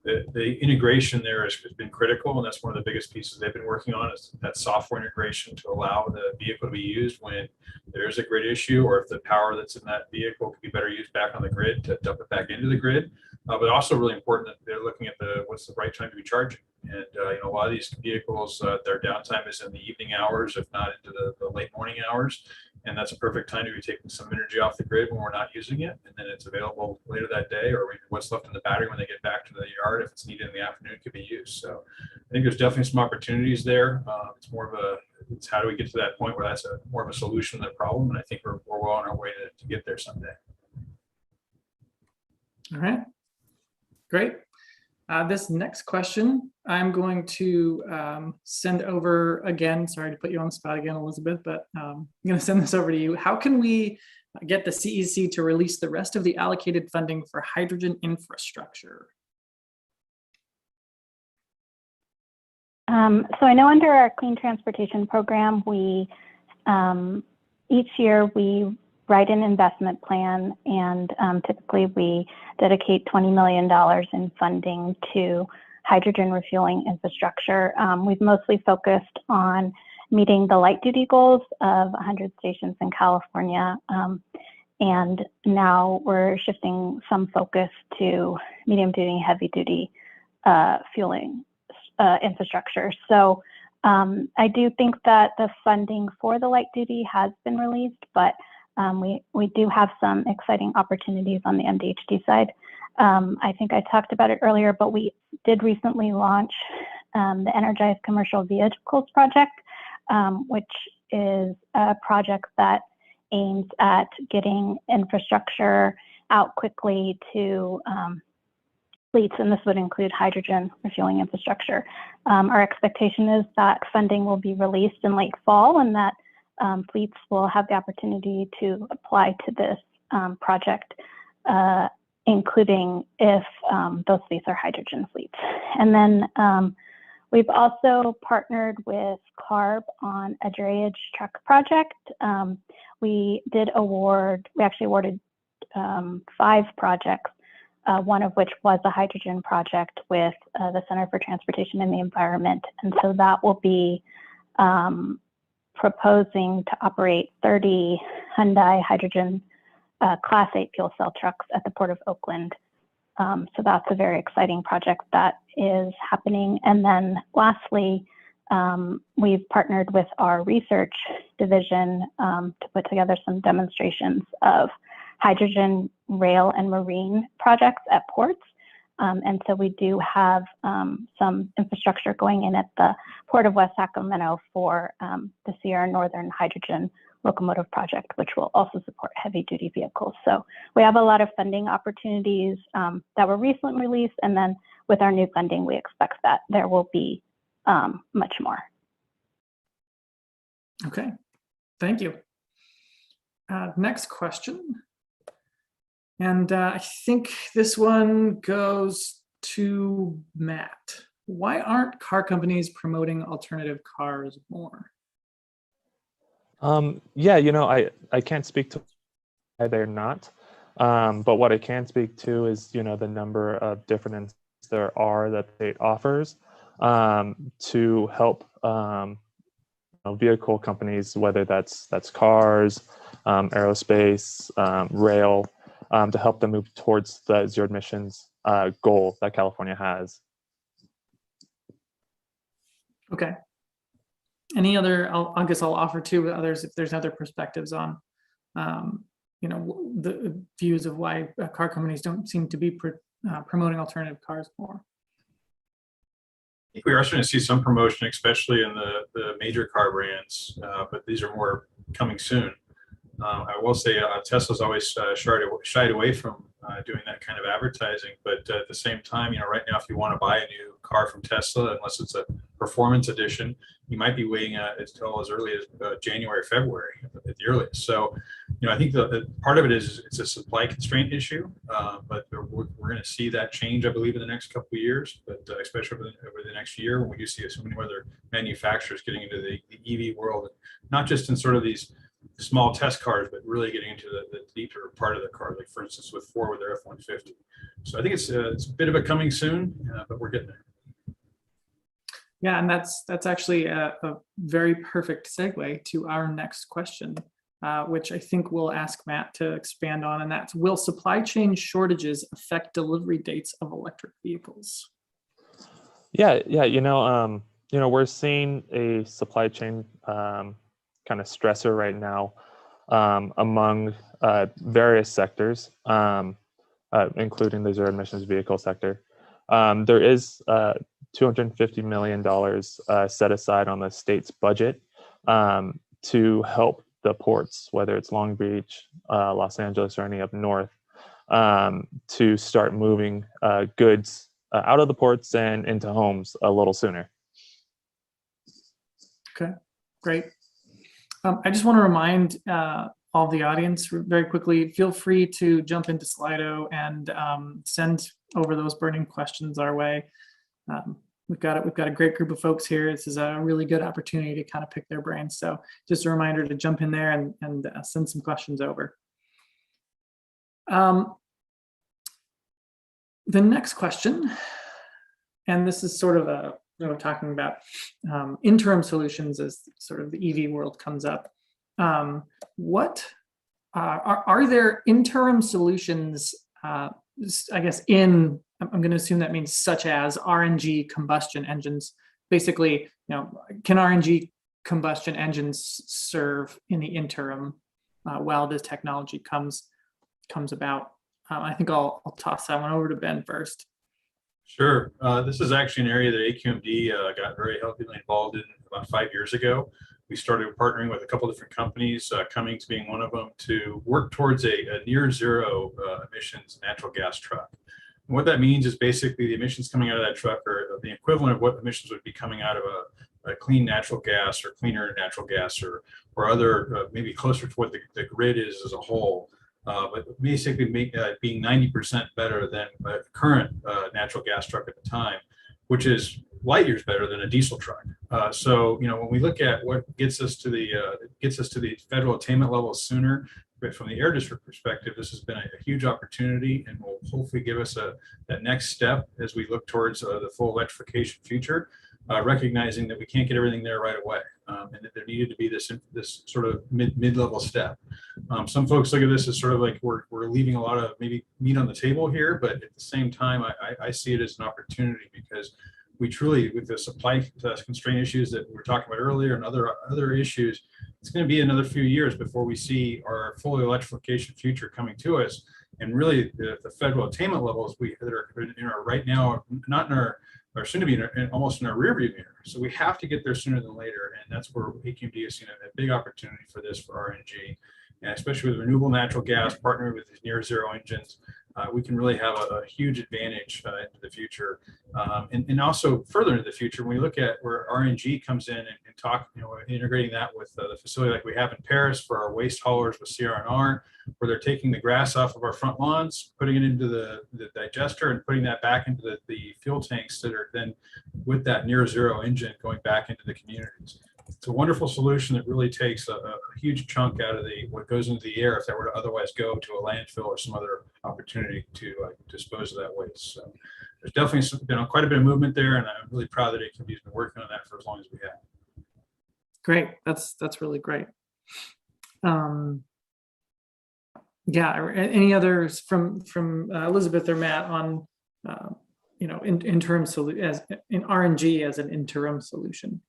the integration there has been critical, and that's one of the biggest pieces they've been working on, is that software integration to allow the vehicle to be used when there's a grid issue, or if the power that's in that vehicle could be better used back on the grid, to dump it back into the grid. But also really important that they're looking at what's the right time to be charging. And a lot of these vehicles, their downtime is in the evening hours, if not into the late morning hours. And that's a perfect time to be taking some energy off the grid when we're not using it. And then it's available later that day, or what's left in the battery when they get back to the yard, if it's needed in the afternoon, it could be used. So I think there's definitely some opportunities there. It's more of it's how do we get to that point where that's more of a solution than a problem. And I think we're well on our way to get there someday. All right, great. This next question, I'm going to send over again. Sorry to put you on the spot again, Elizabeth, but I'm going to send this over to you. How can we get the CEC to release the rest of the allocated funding for hydrogen infrastructure? So I know under our Clean Transportation Program, we each year we write an investment plan, and typically we dedicate $20 million in funding to hydrogen refueling infrastructure. We've mostly focused on meeting the light duty goals of 100 stations in California. And now we're shifting some focus to medium duty and heavy duty fueling infrastructure. So I do think that the funding for the light duty has been released, but we do have some exciting opportunities on the MDHD side. I think I talked about it earlier, but we did recently launch the Energized Commercial Vehicles Project, which is a project that aims at getting infrastructure out quickly to fleets, and this would include hydrogen refueling infrastructure. Our expectation is that funding will be released in late fall, and that fleets will have the opportunity to apply to this project, including if those fleets are hydrogen fleets. And then we've also partnered with CARB on a drayage truck project. We actually awarded 5 projects, one of which was a hydrogen project with the Center for Transportation and the Environment. And so that will be proposing to operate 30 Hyundai hydrogen Class 8 fuel cell trucks at the Port of Oakland. So that's a very exciting project that is happening. And then lastly, we've partnered with our research division to put together some demonstrations of hydrogen rail and marine projects at ports. And so we do have some infrastructure going in at the Port of West Sacramento for the Sierra Northern Hydrogen Locomotive Project, which will also support heavy duty vehicles. So we have a lot of funding opportunities that were recently released. And then with our new funding, we expect that there will be much more. Okay, thank you. Next question. And I think this one goes to Matt. Why aren't car companies promoting alternative cars more? Yeah, I can't speak to why they're not, but what I can speak to is, the number of different incentives there are that state offers to help vehicle companies, whether that's cars, aerospace, rail, to help them move towards the zero emissions goal that California has. Okay. Any other, I guess I'll offer to others if there's other perspectives on, the views of why car companies don't seem to be promoting alternative cars more. I think we are starting to see some promotion, especially in the major car brands, but these are more coming soon. I will say Tesla's always shied away from doing that kind of advertising, but at the same time, right now, if you want to buy a new car from Tesla, unless it's a performance edition, you might be waiting until as early as January, February at the earliest. So I think the part of it is it's a supply constraint issue, but we're going to see that change, I believe, in the next couple of years, but especially over the next year when we do see so many other manufacturers getting into the EV world, not just in sort of these small test cars, but really getting into the deeper part of the car, like for instance with Ford with their F-150. So I think it's a bit of a coming soon, but we're getting there. Yeah, and that's actually a very perfect segue to our next question, which I think we'll ask Matt to expand on, and that's, will supply chain shortages affect delivery dates of electric vehicles? Yeah, we're seeing a supply chain kind of stressor right now among various sectors, including the zero emissions vehicle sector. There is $250 million set aside on the state's budget to help the ports, whether it's Long Beach, Los Angeles, or any up north, to start moving goods out of the ports and into homes a little sooner. Okay, great. I just want to remind all the audience very quickly, feel free to jump into Slido and send over those burning questions our way. We've got a great group of folks here. This is a really good opportunity to kind of pick their brains. So just a reminder to jump in there and send some questions over. The next question, and this is sort of talking about interim solutions as sort of the EV world comes up. What are there interim solutions, I guess, I'm going to assume that means such as RNG combustion engines. Basically, can RNG combustion engines serve in the interim while this technology comes about? I think I'll toss that one over to Ben first. Sure. This is actually an area that AQMD got very heavily involved in about 5 years ago. We started partnering with a couple different companies, Cummins being one of them, to work towards a near zero emissions natural gas truck. And what that means is basically the emissions coming out of that truck are the equivalent of what emissions would be coming out of a clean natural gas or cleaner natural gas or other maybe closer to what the grid is as a whole. But basically being 90% better than a current natural gas truck at the time, which is light years better than a diesel truck. So when we look at what gets us to the federal attainment levels sooner, but from the Air District perspective, this has been a huge opportunity and will hopefully give us that next step as we look towards the full electrification future, recognizing that we can't get everything there right away, and that there needed to be this sort of mid-level step. Some folks look at this as sort of like we're leaving a lot of maybe meat on the table here, but at the same time, I see it as an opportunity because we truly, with the supply constraint issues that we were talking about earlier and other issues, it's going to be another few years before we see our full electrification future coming to us. And really, the federal attainment levels that are in our right now, not in our, or soon to be almost in our rearview mirror. So we have to get there sooner than later, and that's where AQMD has seen a big opportunity for this for RNG, and especially with renewable natural gas partnering with these near zero engines. We can really have a huge advantage into the future, and also further into the future when we look at where RNG comes in and talk, integrating that with the facility like we have in Paris for our waste haulers with CR&R, where they're taking the grass off of our front lawns, putting it into the digester, and putting that back into the fuel tanks that are then with that near zero engine going back into the communities. It's a wonderful solution that really takes a huge chunk out of what goes into the air if that were to otherwise go to a landfill or some other opportunity to dispose of that waste. So there's definitely been quite a bit of movement there, and I'm really proud that AQMD has been working on that for as long as we have. Great, that's really great. Yeah, any others from Elizabeth or Matt on interim solution in RNG as an interim solution?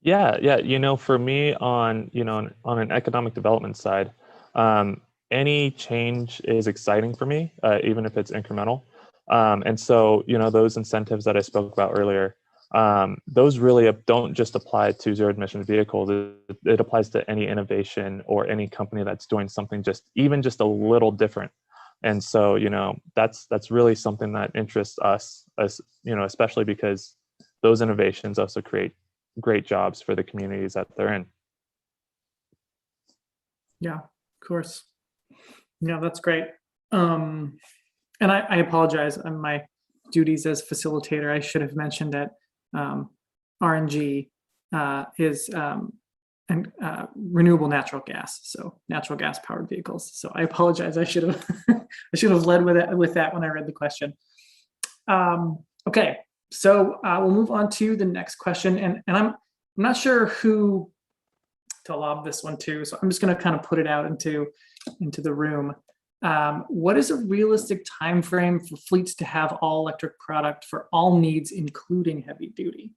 Yeah. For me on an economic development side, any change is exciting for me, even if it's incremental. And so, those incentives that I spoke about earlier, those really don't just apply to zero emission vehicles. It applies to any innovation or any company that's doing something even just a little different. And so, that's really something that interests us, as especially because those innovations also create great jobs for the communities that they're in. Yeah, course. Yeah, that's great. And I apologize on my duties as facilitator. I should have mentioned that RNG is renewable natural gas, so natural gas powered vehicles. So I apologize. I should have I should have led with that when I read the question. Okay, so we'll move on to the next question, and I'm not sure who to lob this one to, so I'm just going to kind of put it out into the room. What is a realistic time frame for fleets to have all electric product for all needs, including heavy duty?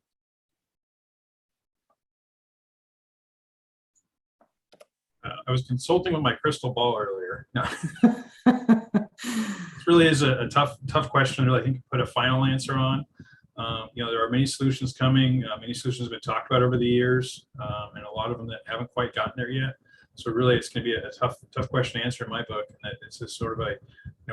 I was consulting with my crystal ball earlier. No. This really is a tough question to, I think, put a final answer on. There are many solutions coming. Many solutions have been talked about over the years, and a lot of them that haven't quite gotten there yet. So really, it's going to be a tough question to answer in my book. And that it's just sort of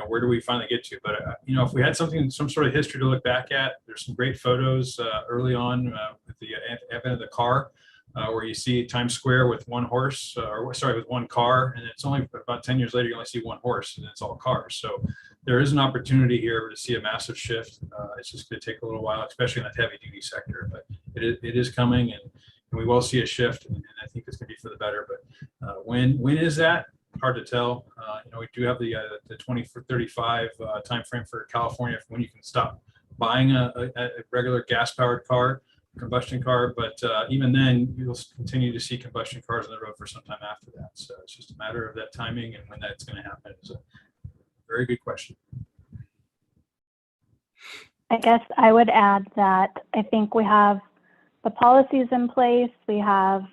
where do we finally get to? But if we had some sort of history to look back at, there's some great photos early on with the advent of the car, where you see Times Square with one horse, with one car, and it's only about 10 years later you only see one horse, and it's all cars. So there is an opportunity here to see a massive shift. It's just going to take a little while, especially in that heavy duty sector, but it is coming, and we will see a shift, and I think it's going to be for the better. But when is that? Hard to tell. We do have the 2035 time frame for California for when you can stop buying a regular gas-powered car, combustion car, but even then you'll continue to see combustion cars on the road for some time after that. So it's just a matter of that timing, and when that's going to happen is a very good question. I guess I would add that I think we have the policies in place, we have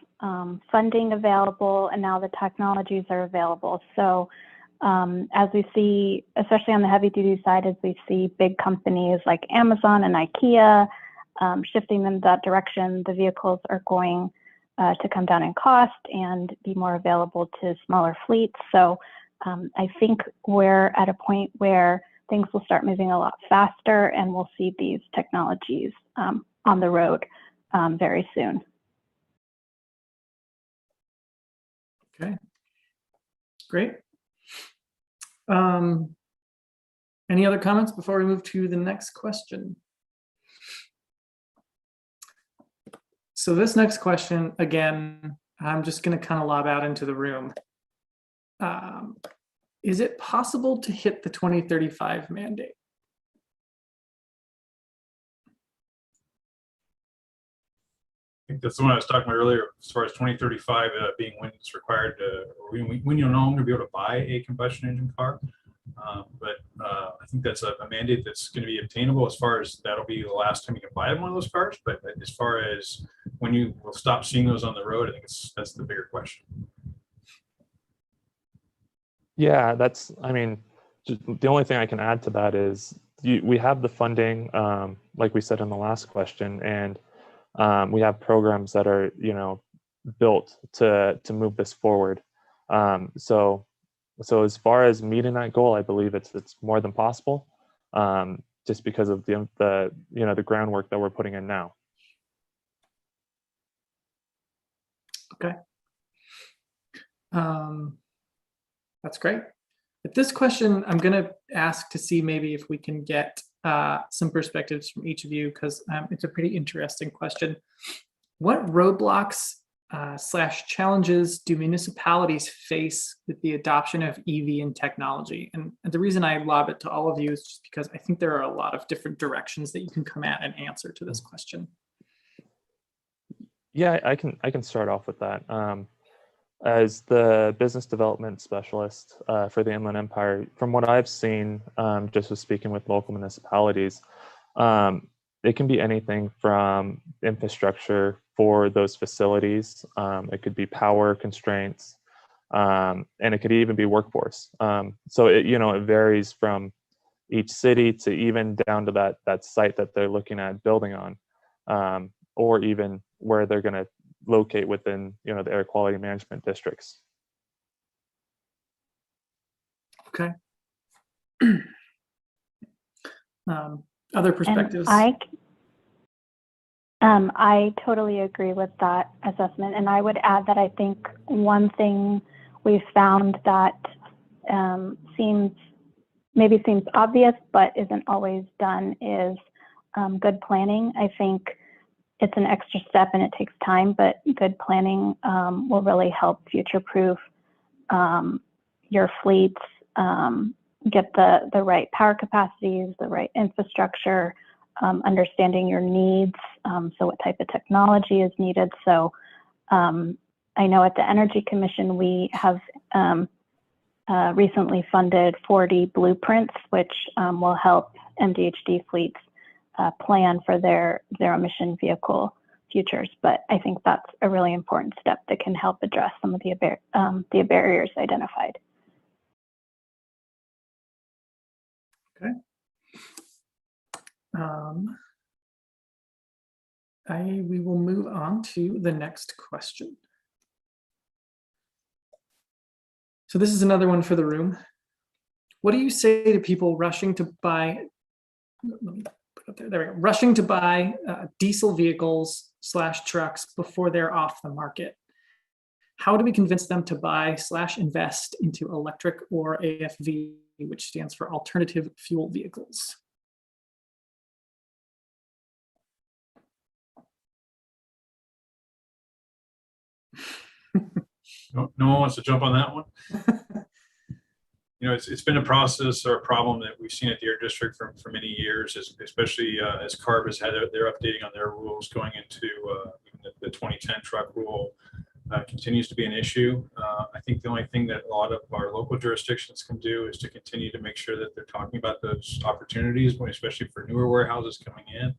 funding available, and now the technologies are available. So as we see, especially on the heavy duty side, as we see big companies like Amazon and IKEA shifting in that direction, the vehicles are going to come down in cost and be more available to smaller fleets. So I think we're at a point where things will start moving a lot faster, and we'll see these technologies on the road very soon. Okay, great. Any other comments before we move to the next question? So this next question, again, I'm just going to kind of lob out into the room. Is it possible to hit the 2035 mandate? I think that's the one I was talking about earlier, as far as 2035 being when it's required to, or when you'll no longer be able to buy a combustion engine car. But I think that's a mandate that's going to be obtainable. As far as that'll be the last time you can buy one of those cars. But as far as when you will stop seeing those on the road, I think that's the bigger question. Yeah, the only thing I can add to that is we have the funding, like we said in the last question, and we have programs that are, built to move this forward. So as far as meeting that goal, I believe it's more than possible, just because of the groundwork that we're putting in now. Okay. That's great. At this question, I'm going to ask to see maybe if we can get some perspectives from each of you, because it's a pretty interesting question. What roadblocks / challenges do municipalities face with the adoption of EV and technology? And the reason I lob it to all of you is just because I think there are a lot of different directions that you can come at and answer to this question. Yeah, I can start off with that. As the business development specialist for the Inland Empire, from what I've seen, just with speaking with local municipalities, it can be anything from infrastructure for those facilities. It could be power constraints, and it could even be workforce. So it varies from each city to even down to that site that they're looking at building on, or even where they're going to locate within the air quality management districts. Okay. Other perspectives? I totally agree with that assessment, and I would add that I think one thing we've found that seems obvious, but isn't always done, is good planning. I think it's an extra step and it takes time, but good planning will really help future-proof your fleets, get the right power capacities, the right infrastructure, understanding your needs, so what type of technology is needed. So I know at the Energy Commission, we have recently funded 40 blueprints, which will help MDHD fleets plan for their emission vehicle futures. But I think that's a really important step that can help address some of the barriers identified. Okay. We will move on to the next question. So this is another one for the room. What do you say to people rushing to buy, let me put it up there, there we go, rushing to buy diesel vehicles / trucks before they're off the market? How do we convince them to buy / invest into electric or AFV, which stands for alternative fuel vehicles? No one wants to jump on that one. You know, it's been a process or a problem that we've seen at the Air District for many years, especially as CARB has had their updating on their rules going into the 2010 truck rule. Continues to be an issue. I think the only thing that a lot of our local jurisdictions can do is to continue to make sure that they're talking about those opportunities, especially for newer warehouses coming in.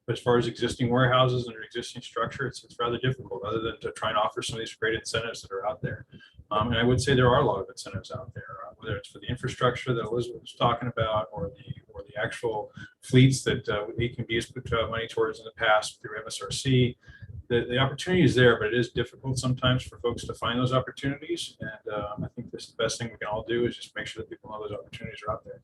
But as far as existing warehouses and their existing structure, it's rather difficult, other than to try and offer some of these great incentives that are out there. And I would say there are a lot of incentives out there, whether it's for the infrastructure that Elizabeth was talking about, or the actual fleets that ACB has put money towards in the past through MSRC. The opportunity is there, but it is difficult sometimes for folks to find those opportunities. And I think this is the best thing we can all do, is just make sure that people know those opportunities are out there.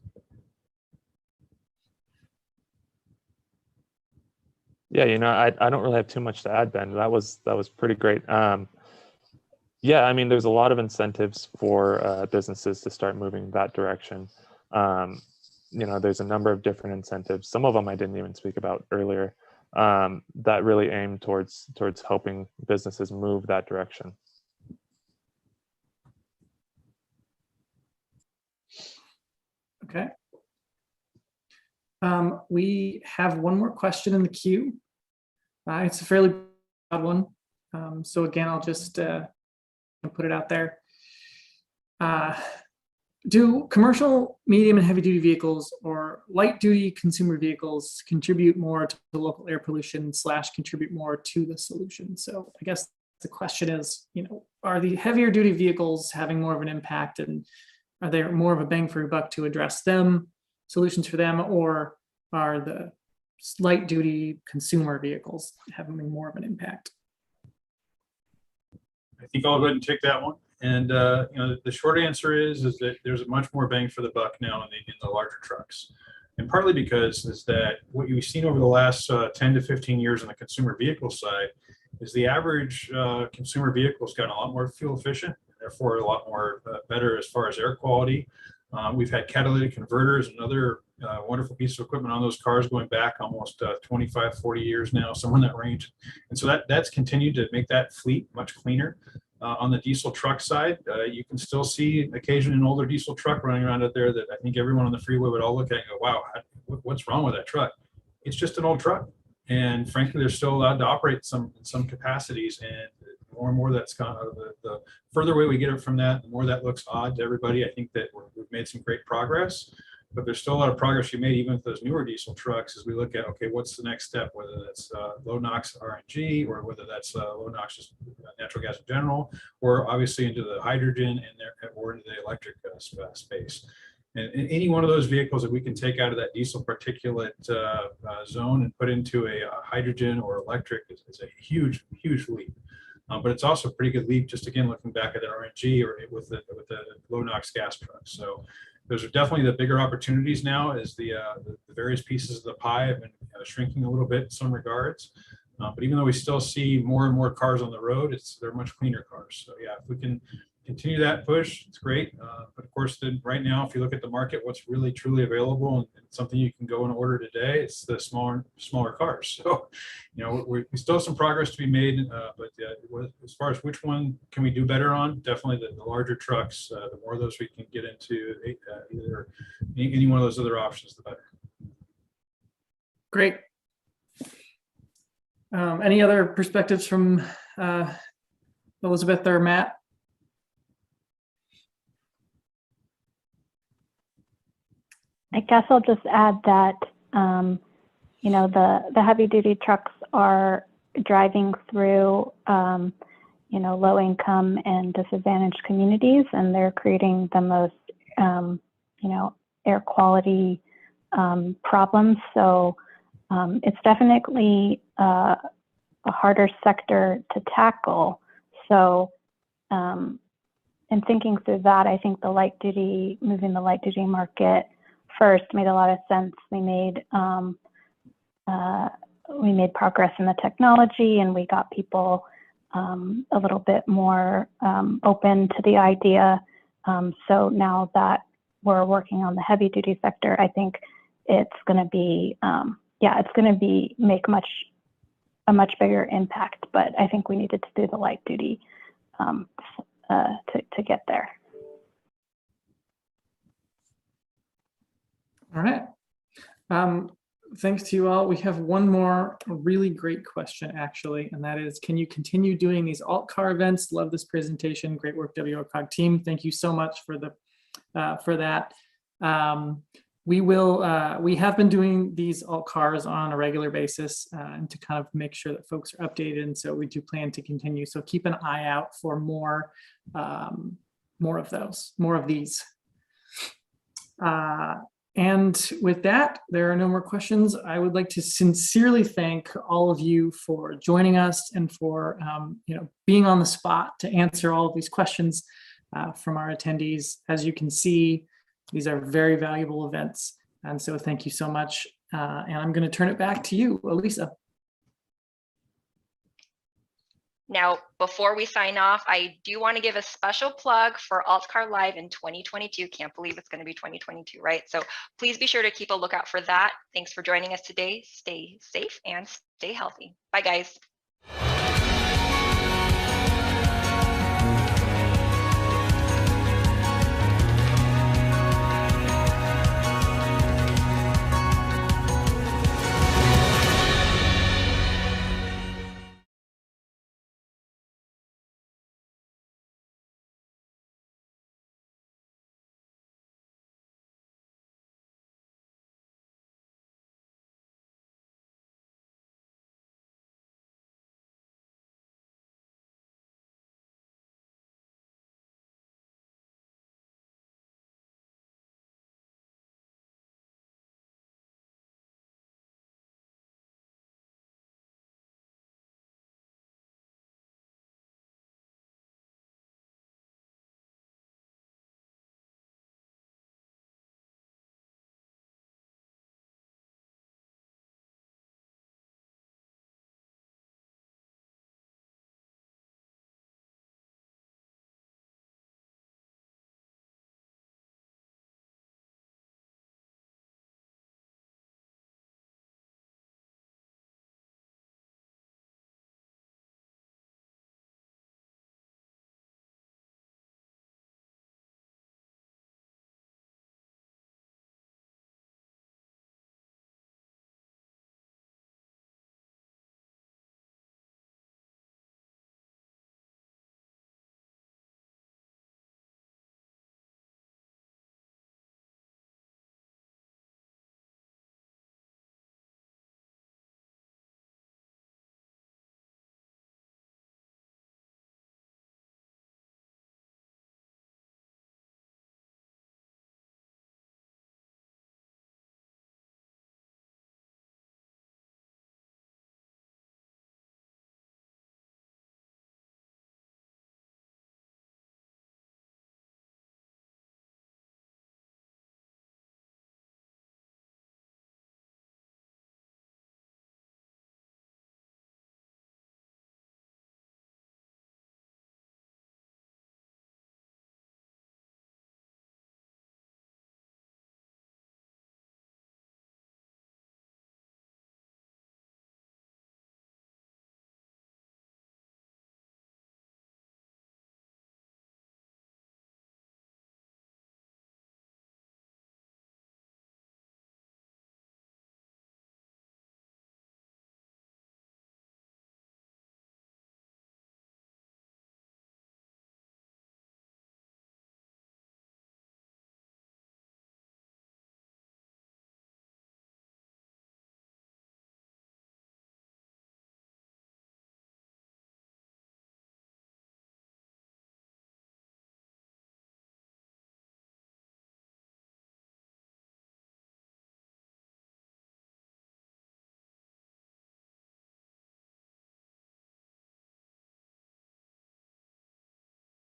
Yeah, you know, I don't really have too much to add, Ben. That was pretty great. Yeah, I mean, there's a lot of incentives for businesses to start moving that direction. You know, there's a number of different incentives. Some of them I didn't even speak about earlier, that really aim towards helping businesses move that direction. Okay. We have one more question in the queue. It's a fairly broad one. So again, I'll just put it out there. Do commercial, medium, and heavy duty vehicles or light duty consumer vehicles contribute more to the local air pollution / contribute more to the solution? So I guess the question is, you know, are the heavier duty vehicles having more of an impact, and are there more of a bang for your buck to address them, solutions for them, or are the light duty consumer vehicles having more of an impact? I think I'll go ahead and take that one. And you know, the short answer is that there's a much more bang for the buck now in the larger trucks, and partly because is that what you've seen over the last 10 to 15 years on the consumer vehicle side is the average consumer vehicle has gotten a lot more fuel efficient, and therefore a lot more better as far as air quality. We've had catalytic converters, another wonderful piece of equipment on those cars going back almost 25, 40 years now, somewhere in that range. And so that's continued to make that fleet much cleaner. On the diesel truck side, you can still see occasionally an older diesel truck running around out there that I think everyone on the freeway would all look at and go, wow, what's wrong with that truck? It's just an old truck. And frankly, they're still allowed to operate in some capacities. And more and more that's gone out of the further away we get it from that, the more that looks odd to everybody. I think that we've made some great progress, but there's still a lot of progress you made even with those newer diesel trucks as we look at, okay, what's the next step, whether that's low NOx RNG, or whether that's low NOx just natural gas in general, or obviously into the hydrogen or into the electric space. And any one of those vehicles that we can take out of that diesel particulate zone and put into a hydrogen or electric is a huge, huge leap. But it's also a pretty good leap, just again, looking back at the RNG or with the low NOx gas trucks. So those are definitely the bigger opportunities now, as the various pieces of the pie have been shrinking a little bit in some regards. But even though we still see more and more cars on the road, they're much cleaner cars. So yeah, if we can continue that push. It's great. But of course, then right now, if you look at the market, what's really truly available and something you can go and order today, it's the smaller cars. So, we still have some progress to be made. But as far as which one can we do better on, definitely the larger trucks. The more of those we can get into, either any one of those other options, the better. Great. Any other perspectives from Elizabeth or Matt? I guess I'll just add that, the heavy duty trucks are driving through, low income and disadvantaged communities, and they're creating the most, air quality problems. So it's definitely a harder sector to tackle. So in thinking through that, I think moving the light duty market first made a lot of sense. We made progress in the technology, and we got people a little bit more open to the idea. So now that we're working on the heavy duty sector, I think it's going to be, make a much bigger impact. But I think we needed to do the light duty to get there. All right. Thanks to you all. We have one more really great question, actually, and that is, can you continue doing these alt car events? Love this presentation. Great work, WRCOG team. Thank you so much for that. We have been doing these alt cars on a regular basis and to kind of make sure that folks are updated, and so we do plan to continue. So keep an eye out for more of these. And with that, there are no more questions. I would like to sincerely thank all of you for joining us and for being on the spot to answer all of these questions from our attendees. As you can see, these are very valuable events. And so thank you so much. And I'm going to turn it back to you, Elisa. Now, before we sign off, I do want to give a special plug for AltCar Live in 2022. Can't believe it's going to be 2022, right? So please be sure to keep a lookout for that. Thanks for joining us today. Stay safe and stay healthy. Bye, guys.